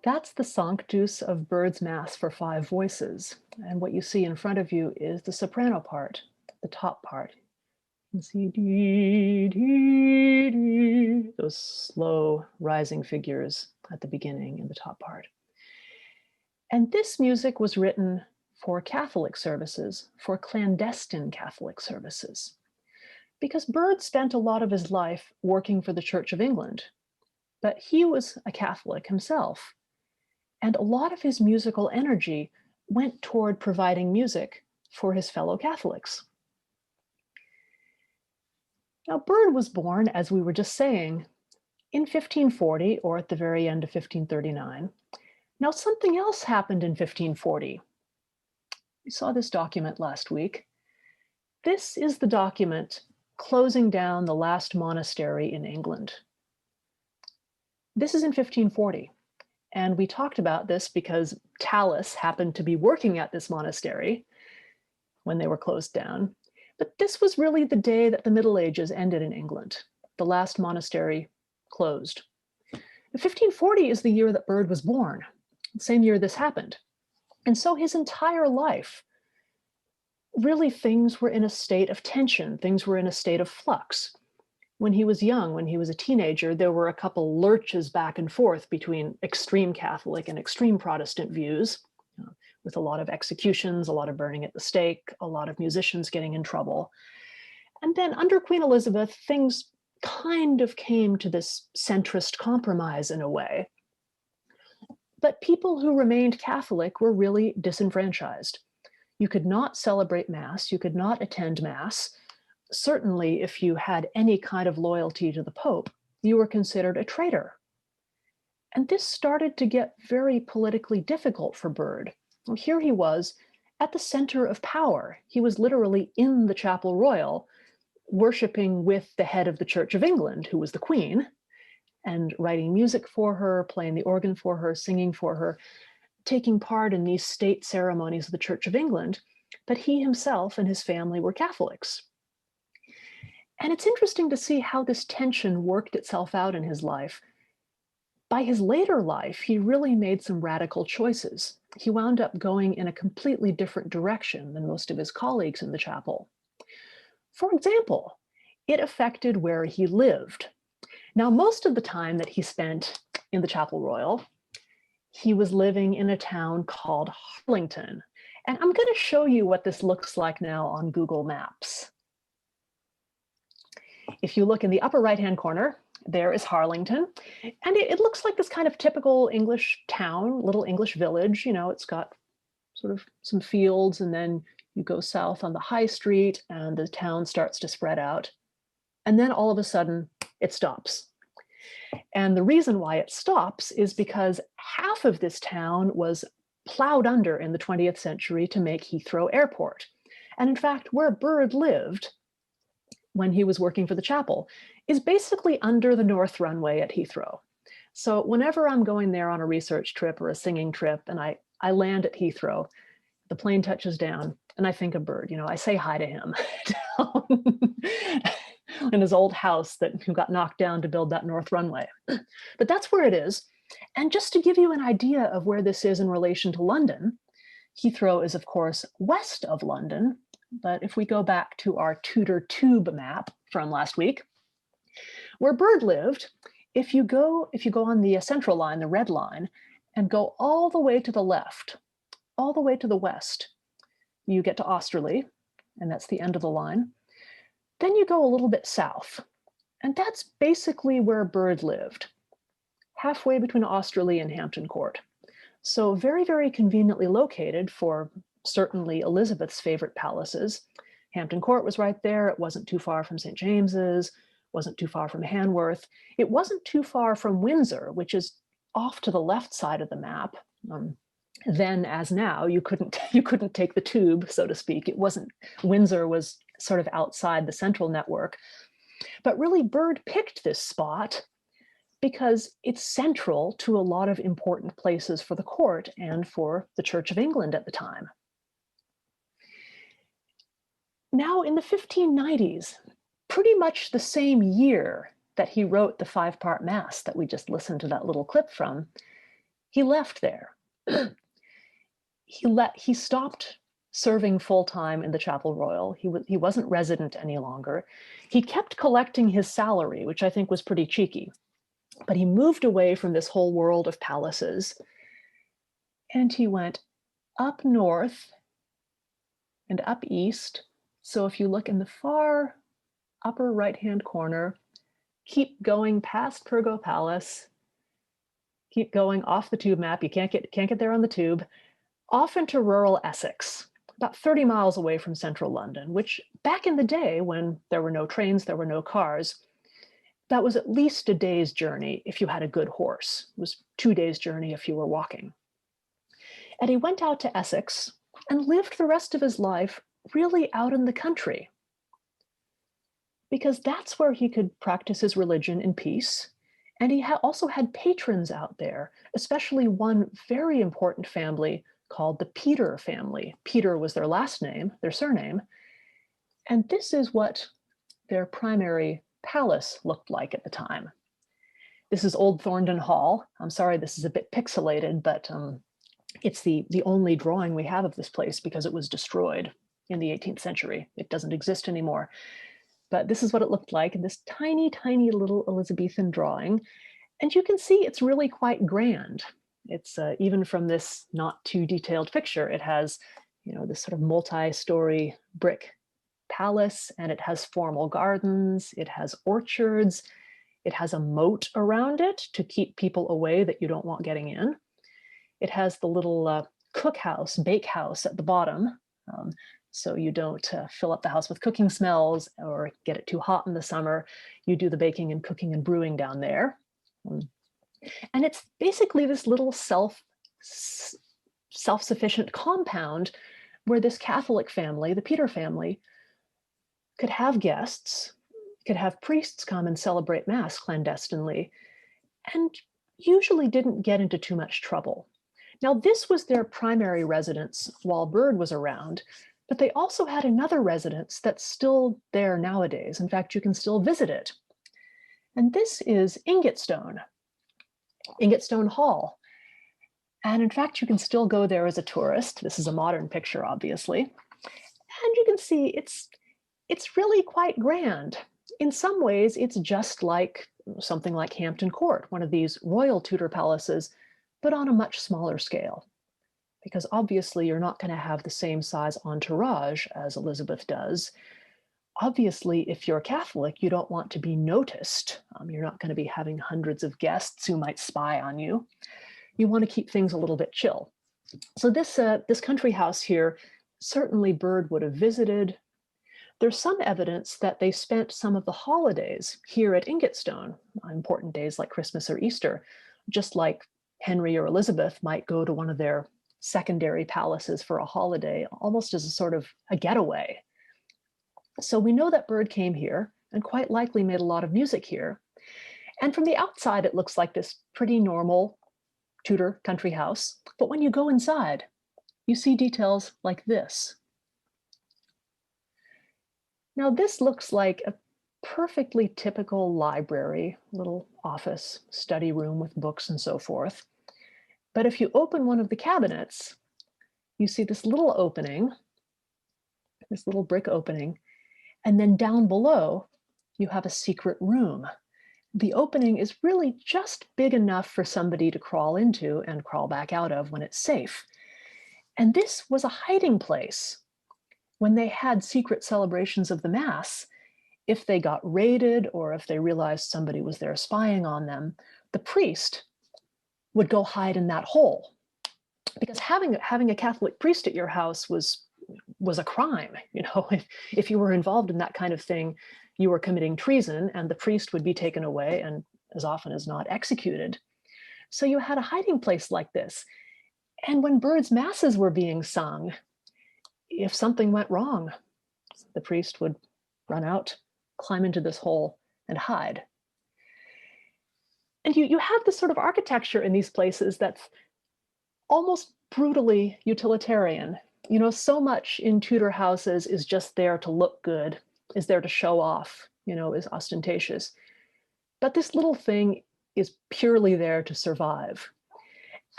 That's the Sanctus of Byrd's Mass for 5 voices. And what you see in front of you is the soprano part, the top part. You can see dee, dee, dee, those slow rising figures at the beginning in the top part. And this music was written for Catholic services, for clandestine Catholic services, because Byrd spent a lot of his life working for the Church of England. but he was a Catholic himself. And a lot of his musical energy went toward providing music for his fellow Catholics. Now, Byrd was born, as we were just saying, in 1540, or at the very end of 1539. Now, something else happened in 1540. We saw this document last week. This is the document closing down the last monastery in England. This is in 1540. And we talked about this because Tallis happened to be working at this monastery when they were closed down. But this was really the day that the Middle Ages ended in England. The last monastery closed. 1540 is the year that Byrd was born, the same year this happened. And so his entire life, really things were in a state of tension, things were in a state of flux. When he was young, when he was a teenager, there were a couple lurches back and forth between extreme Catholic and extreme Protestant views, with a lot of executions, a lot of burning at the stake, a lot of musicians getting in trouble. And then under Queen Elizabeth, things kind of came to this centrist compromise in a way. But people who remained Catholic were really disenfranchised. You could not celebrate Mass, you could not attend Mass. Certainly, if you had any kind of loyalty to the Pope, you were considered a traitor. And this started to get very politically difficult for Byrd. Well, here he was at the center of power. He was literally in the Chapel Royal, worshiping with the head of the Church of England, who was the Queen, and writing music for her, playing the organ for her, singing for her, taking part in these state ceremonies of the Church of England. But he himself and his family were Catholics. And it's interesting to see how this tension worked itself out in his life. By his later life, he really made some radical choices. He wound up going in a completely different direction than most of his colleagues in the chapel. For example, it affected where he lived. Now, most of the time that he spent in the Chapel Royal, he was living in a town called Harlington. And I'm going to show you what this looks like now on Google Maps. If you look in the upper right-hand corner, there is Harlington. And it looks like this kind of typical English town, little English village. You know, it's got sort of some fields, and then you go south on the high street and the town starts to spread out. And then all of a sudden it stops. And the reason why it stops is because half of this town was plowed under in the 20th century to make Heathrow Airport. And in fact, where Byrd lived when he was working for the chapel is basically under the north runway at Heathrow. So whenever I'm going there on a research trip or a singing trip and I land at Heathrow, the plane touches down and I think of Byrd. You know, I say hi to him in his old house who got knocked down to build that north runway. But that's where it is. And just to give you an idea of where this is in relation to London, Heathrow is, of course, west of London. But if we go back to our Tudor tube map from last week, where Byrd lived, if you go on the central line, the red line, and go all the way to the left, all the way to the west, you get to Austerley, and that's the end of the line. Then you go a little bit south, and that's basically where Byrd lived, halfway between Austerley and Hampton Court. So very, very conveniently located for certainly Elizabeth's favorite palaces. Hampton Court was right there. It wasn't too far from St. James's, wasn't too far from Hanworth. It wasn't too far from Windsor, which is off to the left side of the map. Then, as now, you couldn't take the tube, so to speak. Windsor was sort of outside the central network. But really, Byrd picked this spot because it's central to a lot of important places for the court and for the Church of England at the time. Now, in the 1590s, pretty much the same year that he wrote the 5-part Mass that we just listened to that little clip from, he left there. He stopped serving full-time in the Chapel Royal. He wasn't resident any longer. He kept collecting his salary, which I think was pretty cheeky. But he moved away from this whole world of palaces, and he went up north and up east. So if you look in the far upper right-hand corner, keep going past Pergo Palace, keep going off the tube map. You can't get there on the tube, off into rural Essex, about 30 miles away from central London, which back in the day when there were no trains, there were no cars, that was at least a day's journey if you had a good horse. It was 2 days' journey if you were walking. And he went out to Essex and lived the rest of his life really out in the country, because that's where he could practice his religion in peace. And he also had patrons out there, especially one very important family called the Peter family. Peter was their last name, their surname. And this is what their primary palace looked like at the time. This is Old Thorndon Hall. I'm sorry, this is a bit pixelated, but it's the only drawing we have of this place because it was destroyed in the 18th century. It doesn't exist anymore. But this is what it looked like in this tiny, tiny little Elizabethan drawing. And you can see it's really quite grand. It's even from this not too detailed picture, it has, this sort of multi-story brick palace, and it has formal gardens, it has orchards, it has a moat around it to keep people away that you don't want getting in. It has the little cookhouse, bakehouse at the bottom, so you don't fill up the house with cooking smells or get it too hot in the summer. You do the baking and cooking and brewing down there. And it's basically this little self-sufficient compound where this Catholic family, the Peter family, could have guests, could have priests come and celebrate Mass clandestinely, and usually didn't get into too much trouble. Now, this was their primary residence while Byrd was around, but they also had another residence that's still there nowadays. In fact, you can still visit it. And this is Ingatestone Hall. And in fact, you can still go there as a tourist. This is a modern picture, obviously. And you can see it's really quite grand. In some ways, it's just like something like Hampton Court, one of these royal Tudor palaces, but on a much smaller scale. Because obviously you're not going to have the same size entourage as Elizabeth does. Obviously, if you're Catholic, you don't want to be noticed. You're not going to be having hundreds of guests who might spy on you. You want to keep things a little bit chill. So this country house here, certainly Byrd would have visited. There's some evidence that they spent some of the holidays here at Ingatestone, important days like Christmas or Easter, just like Henry or Elizabeth might go to one of their secondary palaces for a holiday, almost as a sort of a getaway. So we know that Byrd came here and quite likely made a lot of music here. And from the outside, it looks like this pretty normal Tudor country house. But when you go inside, you see details like this. Now, this looks like a perfectly typical library, little office, study room with books and so forth. But if you open one of the cabinets, you see this little opening, this little brick opening, and then down below, you have a secret room. The opening is really just big enough for somebody to crawl into and crawl back out of when it's safe. And this was a hiding place. When they had secret celebrations of the Mass, if they got raided or if they realized somebody was there spying on them, the priest would go hide in that hole. Because having a Catholic priest at your house was a crime. If you were involved in that kind of thing, you were committing treason, and the priest would be taken away and as often as not executed. So you had a hiding place like this. And when Byrd's masses were being sung, if something went wrong, the priest would run out, climb into this hole, and hide. And you have this sort of architecture in these places that's almost brutally utilitarian. So much in Tudor houses is just there to look good, is there to show off, is ostentatious. But this little thing is purely there to survive.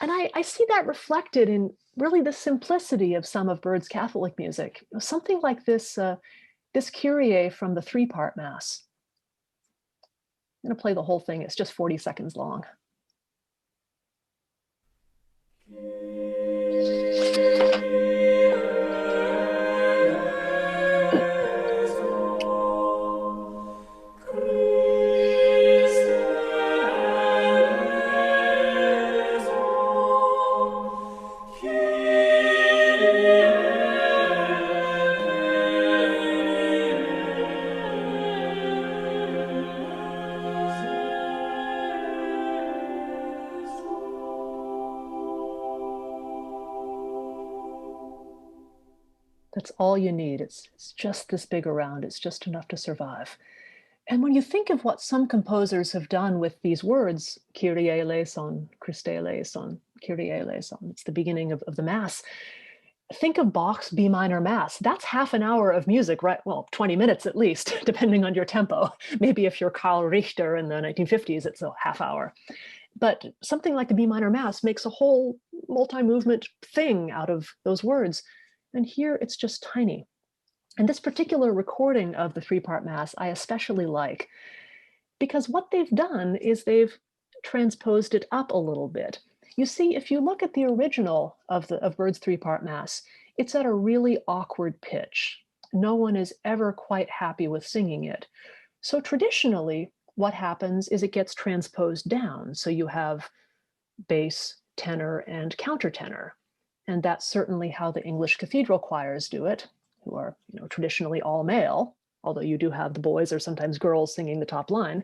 And I see that reflected in really the simplicity of some of Byrd's Catholic music. Something like this Kyrie from the 3-part Mass. I'm going to play the whole thing. It's just 40 seconds long. That's all you need. It's just this big around. It's just enough to survive. And when you think of what some composers have done with these words, Kyrie eleison, Christe eleison, Kyrie eleison, it's the beginning of the Mass. Think of Bach's B minor Mass. That's half an hour of music, right? Well, 20 minutes at least, depending on your tempo. Maybe if you're Karl Richter in the 1950s, it's a half hour. But something like the B minor Mass makes a whole multi-movement thing out of those words. And here it's just tiny. And this particular recording of the three-part Mass, I especially like, because what they've done is they've transposed it up a little bit. You see, if you look at the original of Byrd's three-part Mass, it's at a really awkward pitch. No one is ever quite happy with singing it. So traditionally, what happens is it gets transposed down. So you have bass, tenor, and countertenor. And that's certainly how the English cathedral choirs do it, who are, traditionally all male, although you do have the boys or sometimes girls singing the top line.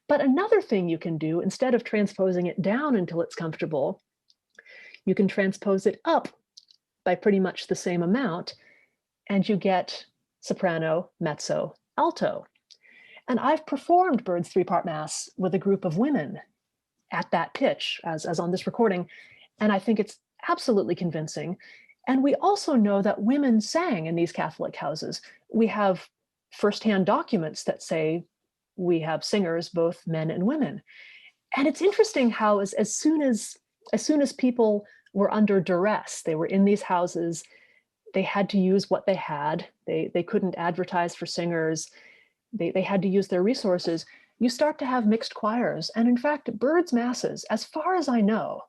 But another thing you can do, instead of transposing it down until it's comfortable, you can transpose it up by pretty much the same amount, and you get soprano, mezzo, alto. And I've performed Byrd's three-part Mass with a group of women at that pitch, as on this recording, and I think it's absolutely convincing. And we also know that women sang in these Catholic houses. We have firsthand documents that say we have singers, both men and women. And it's interesting how as soon as people were under duress, they were in these houses, they had to use what they had. They couldn't advertise for singers. They had to use their resources. You start to have mixed choirs. And in fact, Byrd's Masses, as far as I know,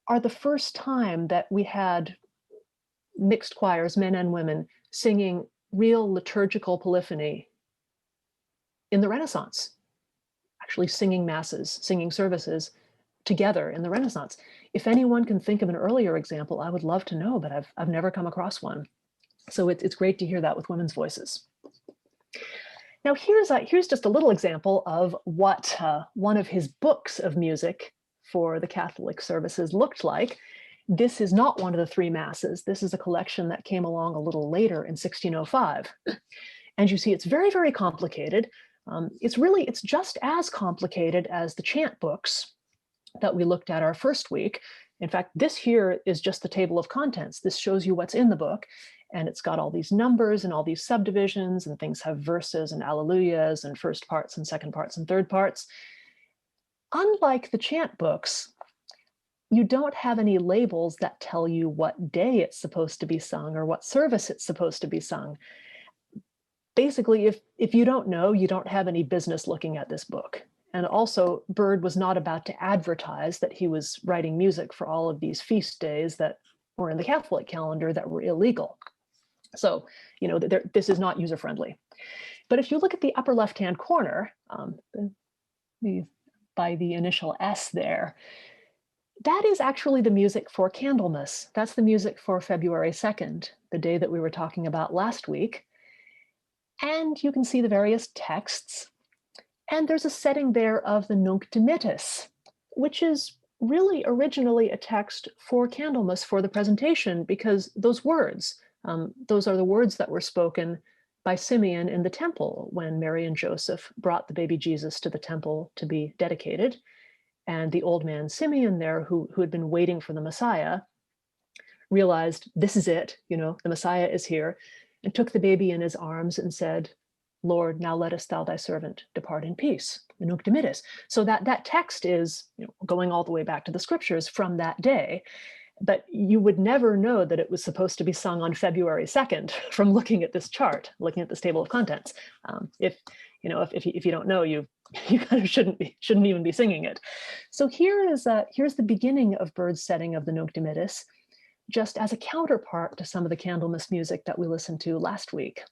are the first time that we had mixed choirs, men and women, singing real liturgical polyphony in the Renaissance, actually singing masses, singing services together in the Renaissance. If anyone can think of an earlier example, I would love to know, but I've never come across one. So it's great to hear that with women's voices. Now here's just a little example of what one of his books of music for the Catholic services looked like. This is not one of the three masses. This is a collection that came along a little later in 1605. And you see it's very, very complicated. It's just as complicated as the chant books that we looked at our first week. In fact, this here is just the table of contents. This shows you what's in the book. And it's got all these numbers and all these subdivisions, and things have verses and alleluias and first parts and second parts and third parts. Unlike the chant books, you don't have any labels that tell you what day it's supposed to be sung or what service it's supposed to be sung. Basically, if you don't know, you don't have any business looking at this book. And also, Byrd was not about to advertise that he was writing music for all of these feast days that were in the Catholic calendar that were illegal. So, this is not user-friendly. But if you look at the upper left-hand corner, by the initial S there, that is actually the music for Candlemas. That's the music for February 2nd, the day that we were talking about last week. And you can see the various texts. And there's a setting there of the Nunc Dimittis, which is really originally a text for Candlemas for the presentation, because those words, those are the words that were spoken by Simeon in the temple when Mary and Joseph brought the baby Jesus to the temple to be dedicated. And the old man Simeon there, who had been waiting for the Messiah, realized this is it, the Messiah is here, and took the baby in his arms and said, "Lord, now lettest thou thy servant depart in peace," the Nunc Dimittis. So that text is going all the way back to the scriptures from that day. But you would never know that it was supposed to be sung on February 2nd from looking at this chart, looking at this table of contents. If you don't know, you kind of shouldn't even be singing it. So here's the beginning of Byrd's setting of the Nunc Dimittis, just as a counterpart to some of the Candlemas music that we listened to last week.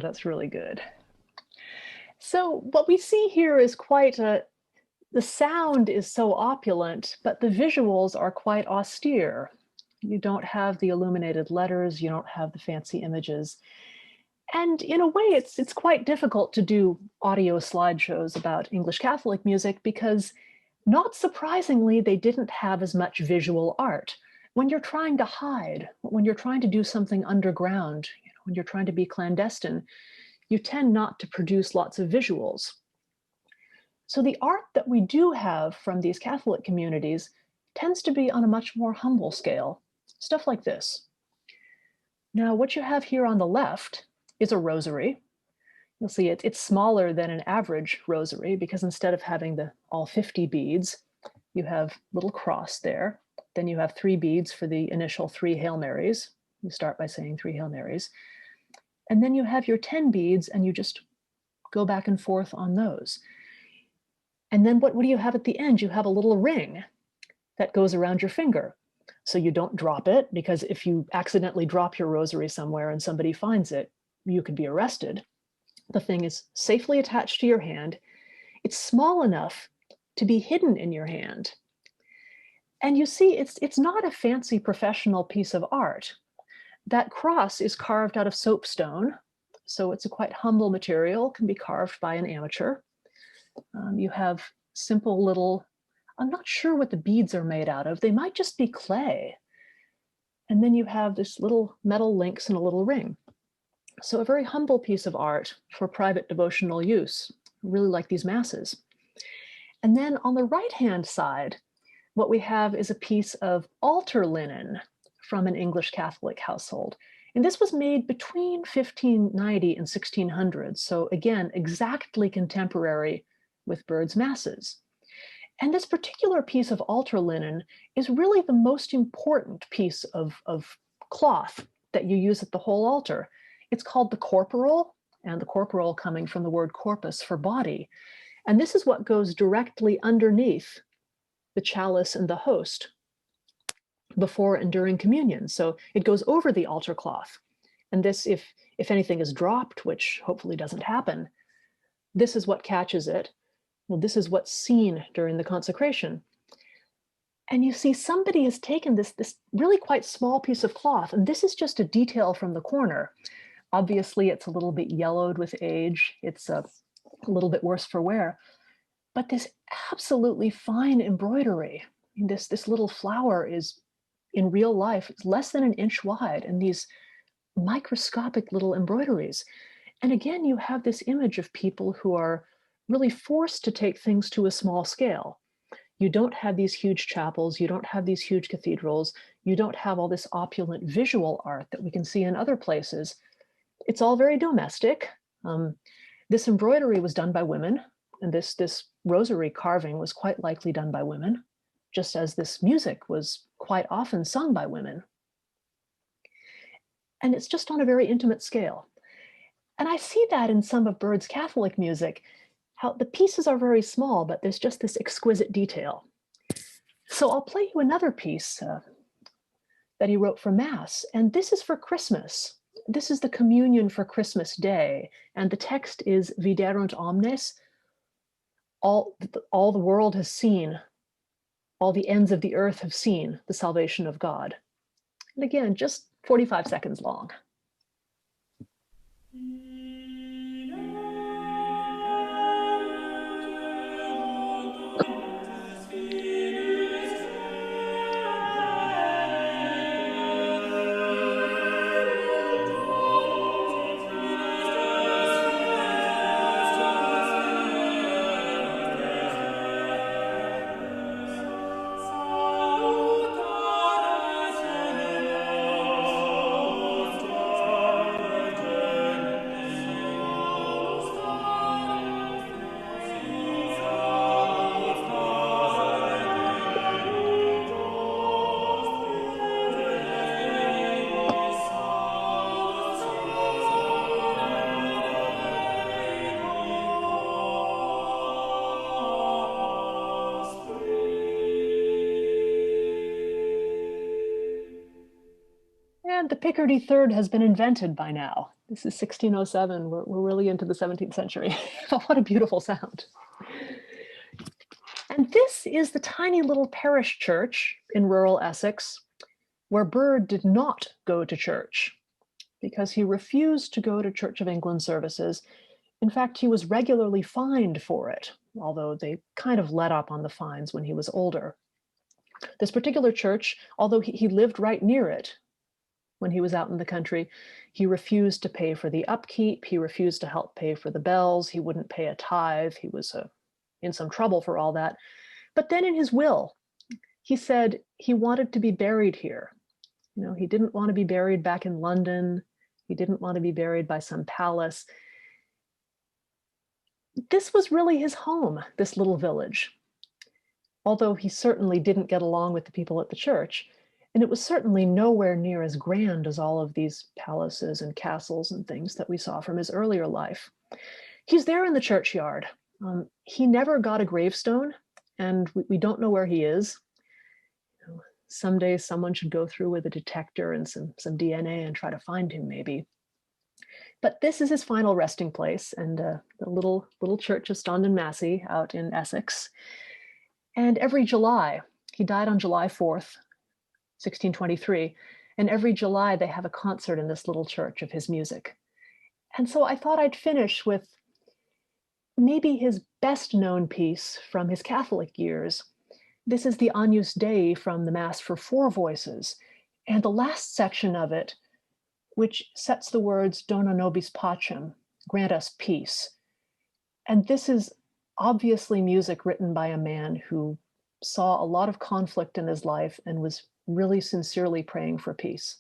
that's really good. So what we see here is quite the sound is so opulent, but the visuals are quite austere. You don't have the illuminated letters, you don't have the fancy images. And in a way, it's quite difficult to do audio slideshows about English Catholic music because, not surprisingly, they didn't have as much visual art. When you're trying to hide, when you're trying to do something underground, when you're trying to be clandestine, you tend not to produce lots of visuals. So the art that we do have from these Catholic communities tends to be on a much more humble scale, stuff like this. Now, what you have here on the left is a rosary. You'll see it's smaller than an average rosary because instead of having all 50 beads, you have little cross there. Then you have 3 beads for the initial 3 Hail Marys. You start by saying 3 Hail Marys. And then you have your 10 beads and you just go back and forth on those. And then what do you have at the end? You have a little ring that goes around your finger. So you don't drop it, because if you accidentally drop your rosary somewhere and somebody finds it, you could be arrested. The thing is safely attached to your hand. It's small enough to be hidden in your hand. And you see, it's not a fancy professional piece of art. That cross is carved out of soapstone, so it's a quite humble material, can be carved by an amateur. You have simple little, I'm not sure what the beads are made out of. They might just be clay. And then you have this little metal links and a little ring. So a very humble piece of art for private devotional use, really like these masses. And then on the right-hand side, what we have is a piece of altar linen from an English Catholic household. And this was made between 1590 and 1600. So again, exactly contemporary with Byrd's masses. And this particular piece of altar linen is really the most important piece of cloth that you use at the whole altar. It's called the corporal, and the corporal coming from the word corpus for body. And this is what goes directly underneath the chalice and the host before and during communion. So it goes over the altar cloth. And this, if anything is dropped, which hopefully doesn't happen, this is what catches it. Well, this is what's seen during the consecration. And you see somebody has taken this really quite small piece of cloth, and this is just a detail from the corner. Obviously, it's a little bit yellowed with age. It's a little bit worse for wear. But this absolutely fine embroidery, this little flower is, in real life, it's less than an inch wide, and these microscopic little embroideries. And again, you have this image of people who are really forced to take things to a small scale. You don't have these huge chapels, you don't have these huge cathedrals, you don't have all this opulent visual art that we can see in other places. It's all very domestic. This embroidery was done by women, and this rosary carving was quite likely done by women, just as this music was quite often sung by women. And it's just on a very intimate scale. And I see that in some of Byrd's Catholic music, how the pieces are very small, but there's just this exquisite detail. So I'll play you another piece that he wrote for Mass, and this is for Christmas. This is the communion for Christmas Day, and the text is Viderunt omnes. All the world has seen, all the ends of the earth have seen the salvation of God. And again, just 45 seconds long. And the Picardy third has been invented by now. This is 1607. We're really into the 17th century. What a beautiful sound. And this is the tiny little parish church in rural Essex where Byrd did not go to church because he refused to go to Church of England services. In fact, he was regularly fined for it, although they kind of let up on the fines when he was older. This particular church, although he lived right near it when he was out in the country, he refused to pay for the upkeep. He refused to help pay for the bells. He wouldn't pay a tithe. He was in some trouble for all that. But then in his will, he said he wanted to be buried here. You know, he didn't want to be buried back in London. He didn't want to be buried by some palace. This was really his home, this little village. Although he certainly didn't get along with the people at the church, and it was certainly nowhere near as grand as all of these palaces and castles and things that we saw from his earlier life. He's there in the churchyard. He never got a gravestone, and we don't know where he is. You know, someday someone should go through with a detector and some DNA and try to find him, maybe. But this is his final resting place, and the little church of Stondon Massey out in Essex. And every July, he died on July 4th, 1623, and every July they have a concert in this little church of his music. And so I thought I'd finish with maybe his best known piece from his Catholic years. This is the Agnus Dei from the Mass for Four Voices, and the last section of it, which sets the words Dona nobis pacem, grant us peace. And this is obviously music written by a man who saw a lot of conflict in his life and was really sincerely praying for peace.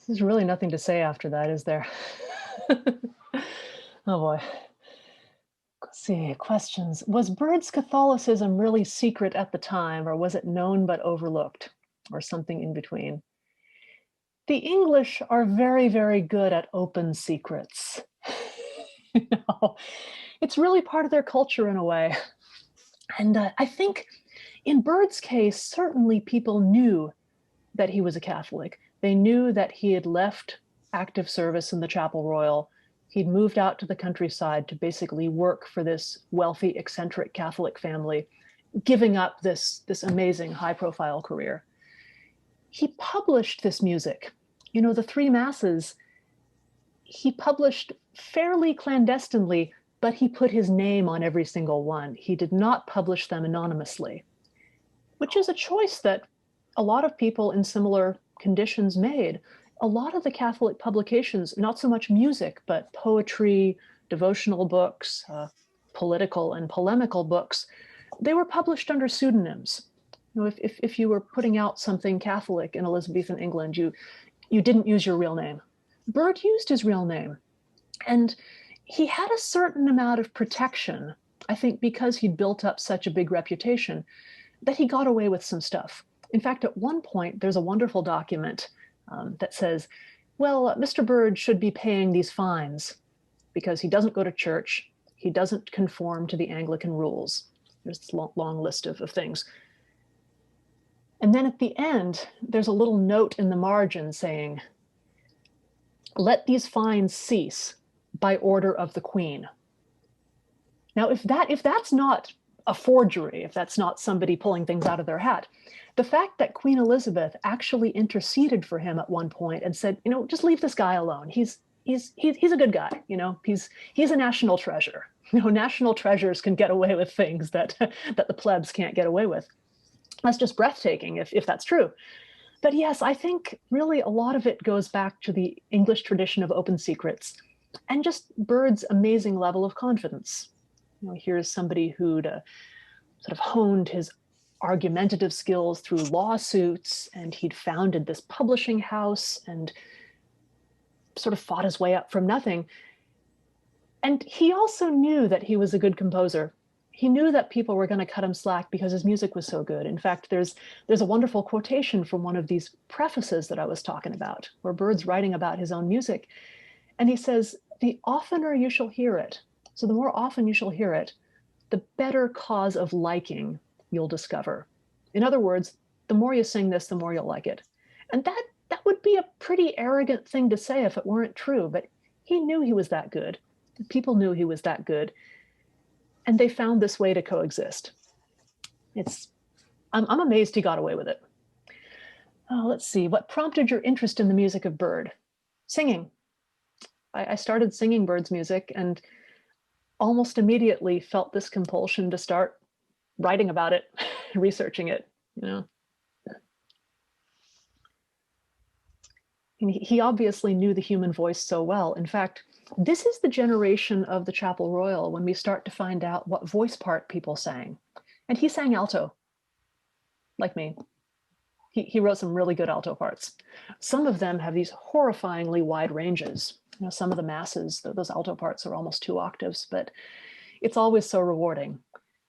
There's really nothing to say after that, is there? Oh boy. Let's see, questions. Was Byrd's Catholicism really secret at the time, or was it known but overlooked, or something in between? The English are very, very good at open secrets. You know, it's really part of their culture in a way. And I think in Byrd's case, certainly people knew that he was a Catholic. They knew that he had left active service in the Chapel Royal. He'd moved out to the countryside to basically work for this wealthy, eccentric Catholic family, giving up this amazing high-profile career. He published this music. You know, the three masses, he published fairly clandestinely, but he put his name on every single one. He did not publish them anonymously, which is a choice that a lot of people in similar conditions made. A lot of the Catholic publications, not so much music, but poetry, devotional books, political and polemical books, they were published under pseudonyms. You know, if you were putting out something Catholic in Elizabethan England, you didn't use your real name. Byrd used his real name, and he had a certain amount of protection I think because he'd built up such a big reputation, that he got away with some stuff. In fact, at one point, there's a wonderful document that says, well, Mr. Byrd should be paying these fines because he doesn't go to church, he doesn't conform to the Anglican rules. There's this long list of things. And then at the end, there's a little note in the margin saying, let these fines cease by order of the Queen. Now, if that's not a forgery, if that's not somebody pulling things out of their hat, the fact that Queen Elizabeth actually interceded for him at one point and said, just leave this guy alone. He's a good guy. He's a national treasure. National treasures can get away with things that the plebs can't get away with. That's just breathtaking if that's true. But yes, I think really a lot of it goes back to the English tradition of open secrets and just Byrd's amazing level of confidence. Here's somebody who'd sort of honed his argumentative skills through lawsuits, and he'd founded this publishing house and sort of fought his way up from nothing. And he also knew that he was a good composer. He knew that people were going to cut him slack because his music was so good. In fact, there's a wonderful quotation from one of these prefaces that I was talking about, where Byrd's writing about his own music. And he says, the oftener you shall hear it, so the more often you shall hear it, the better cause of liking you'll discover. In other words, the more you sing this, the more you'll like it. And that would be a pretty arrogant thing to say if it weren't true, but he knew he was that good. People knew he was that good. And they found this way to coexist. I'm amazed he got away with it. Let's see, what prompted your interest in the music of Byrd? Singing. I started singing Byrd's music and almost immediately felt this compulsion to start writing about it, researching it, And he obviously knew the human voice so well. In fact, this is the generation of the Chapel Royal when we start to find out what voice part people sang. And he sang alto, like me. He wrote some really good alto parts. Some of them have these horrifyingly wide ranges. Some of the masses, those alto parts are almost 2 octaves, but it's always so rewarding.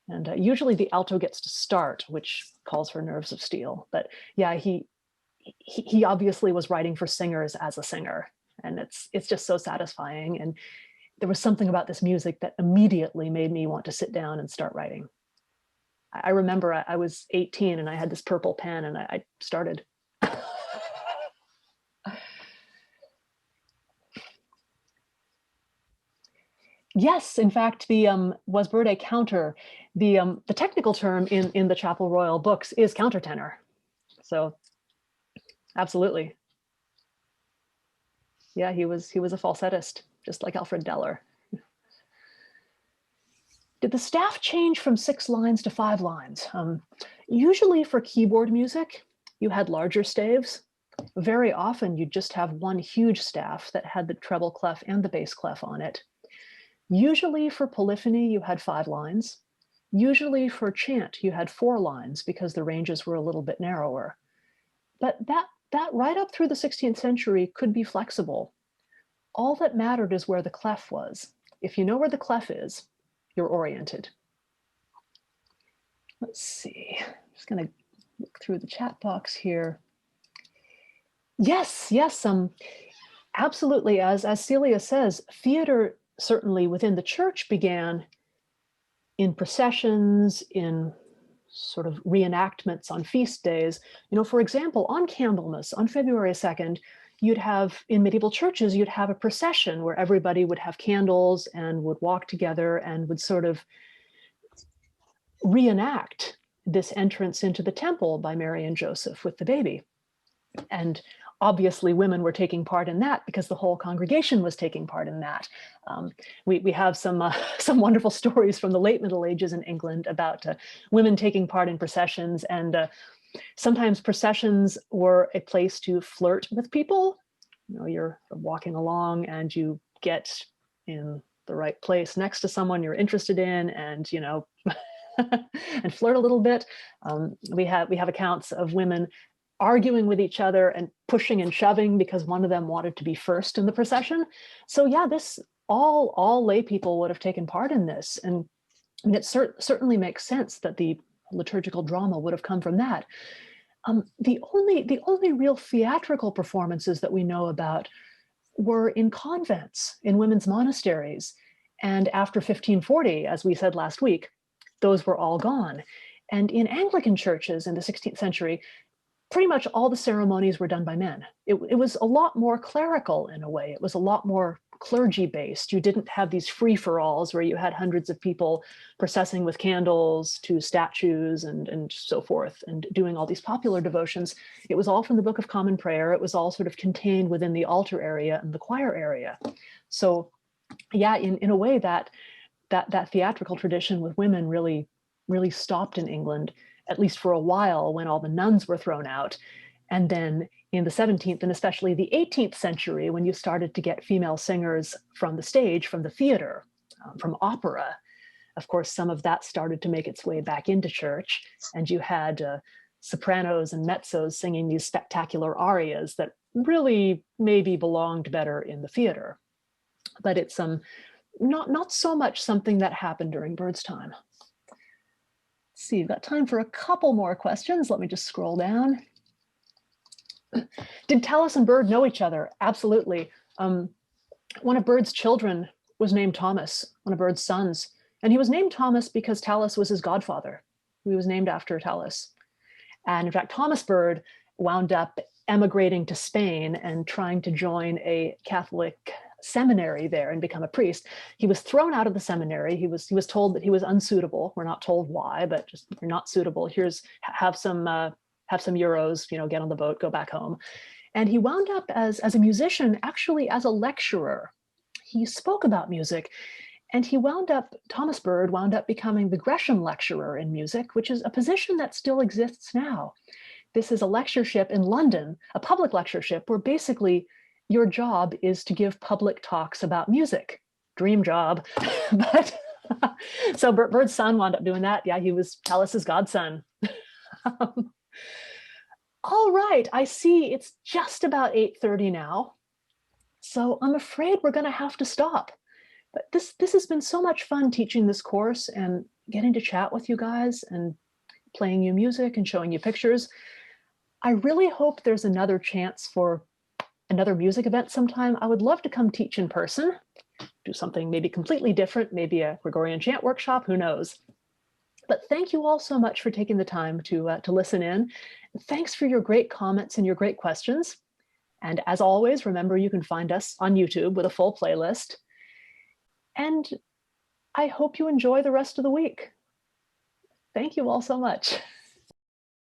And usually the alto gets to start, which calls for nerves of steel. But yeah, he obviously was writing for singers as a singer, and it's just so satisfying. And there was something about this music that immediately made me want to sit down and start writing. I remember I was 18 and I had this purple pen and I started. Yes, in fact, was Byrd a counter? The technical term in the Chapel Royal books is countertenor. So absolutely. Yeah, he was a falsettist, just like Alfred Deller. Did the staff change from 6 lines to 5 lines? Usually for keyboard music, you had larger staves. Very often you'd just have one huge staff that had the treble clef and the bass clef on it. Usually for polyphony, you had 5 lines. Usually for chant, you had 4 lines because the ranges were a little bit narrower. But that right up through the 16th century could be flexible. All that mattered is where the clef was. If you know where the clef is, you're oriented. Let's see, I'm just gonna look through the chat box here. Yes, absolutely. As Celia says, theater certainly within the church began in processions, in sort of reenactments on feast days. For example, on Candlemas, on February 2nd, you'd have, in medieval churches, you'd have a procession where everybody would have candles and would walk together and would sort of reenact this entrance into the temple by Mary and Joseph with the baby. And obviously women were taking part in that because the whole congregation was taking part in that. We have some wonderful stories from the late Middle Ages in England about women taking part in processions, and sometimes processions were a place to flirt with people. You're walking along and you get in the right place next to someone you're interested in, and and flirt a little bit. We have accounts of women arguing with each other and pushing and shoving because one of them wanted to be first in the procession. So yeah, this all lay people would have taken part in this. And I mean, it certainly makes sense that the liturgical drama would have come from that. The only real theatrical performances that we know about were in convents, in women's monasteries. And after 1540, as we said last week, those were all gone. And in Anglican churches in the 16th century, pretty much all the ceremonies were done by men. It was a lot more clerical in a way. It was a lot more clergy-based. You didn't have these free-for-alls where you had hundreds of people processing with candles to statues and so forth and doing all these popular devotions. It was all from the Book of Common Prayer. It was all sort of contained within the altar area and the choir area. So yeah, in a way that theatrical tradition with women really stopped in England, at least for a while, when all the nuns were thrown out. And then in the 17th and especially the 18th century, when you started to get female singers from the stage, from the theater, from opera, of course, some of that started to make its way back into church. And you had sopranos and mezzos singing these spectacular arias that really maybe belonged better in the theater. But it's not so much something that happened during Byrd's time. Let's see, you've got time for a couple more questions. Let me just scroll down. Did Tallis and Byrd know each other? Absolutely. One of Byrd's children was named Thomas, one of Byrd's sons. And he was named Thomas because Tallis was his godfather. He was named after Tallis. And in fact, Thomas Byrd wound up emigrating to Spain and trying to join a Catholic seminary there and become a priest. He was thrown out of the seminary. He was told that he was unsuitable. We're not told why, but just, you're not suitable. Here's, have some euros, get on the boat, go back home. And he wound up as a musician, actually as a lecturer. He spoke about music, and Thomas Byrd wound up becoming the Gresham Lecturer in Music, which is a position that still exists now. This is a lectureship in London, a public lectureship, where basically your job is to give public talks about music. Dream job. But so Byrd's son wound up doing that. Yeah, he was Tallis's godson. All right, I see it's just about 8:30 now. So I'm afraid we're gonna have to stop. But this has been so much fun teaching this course and getting to chat with you guys and playing you music and showing you pictures. I really hope there's another chance for another music event sometime. I would love to come teach in person, do something maybe completely different, maybe a Gregorian chant workshop, who knows. But thank you all so much for taking the time to listen in. Thanks for your great comments and your great questions. And as always, remember you can find us on YouTube with a full playlist. And I hope you enjoy the rest of the week. Thank you all so much.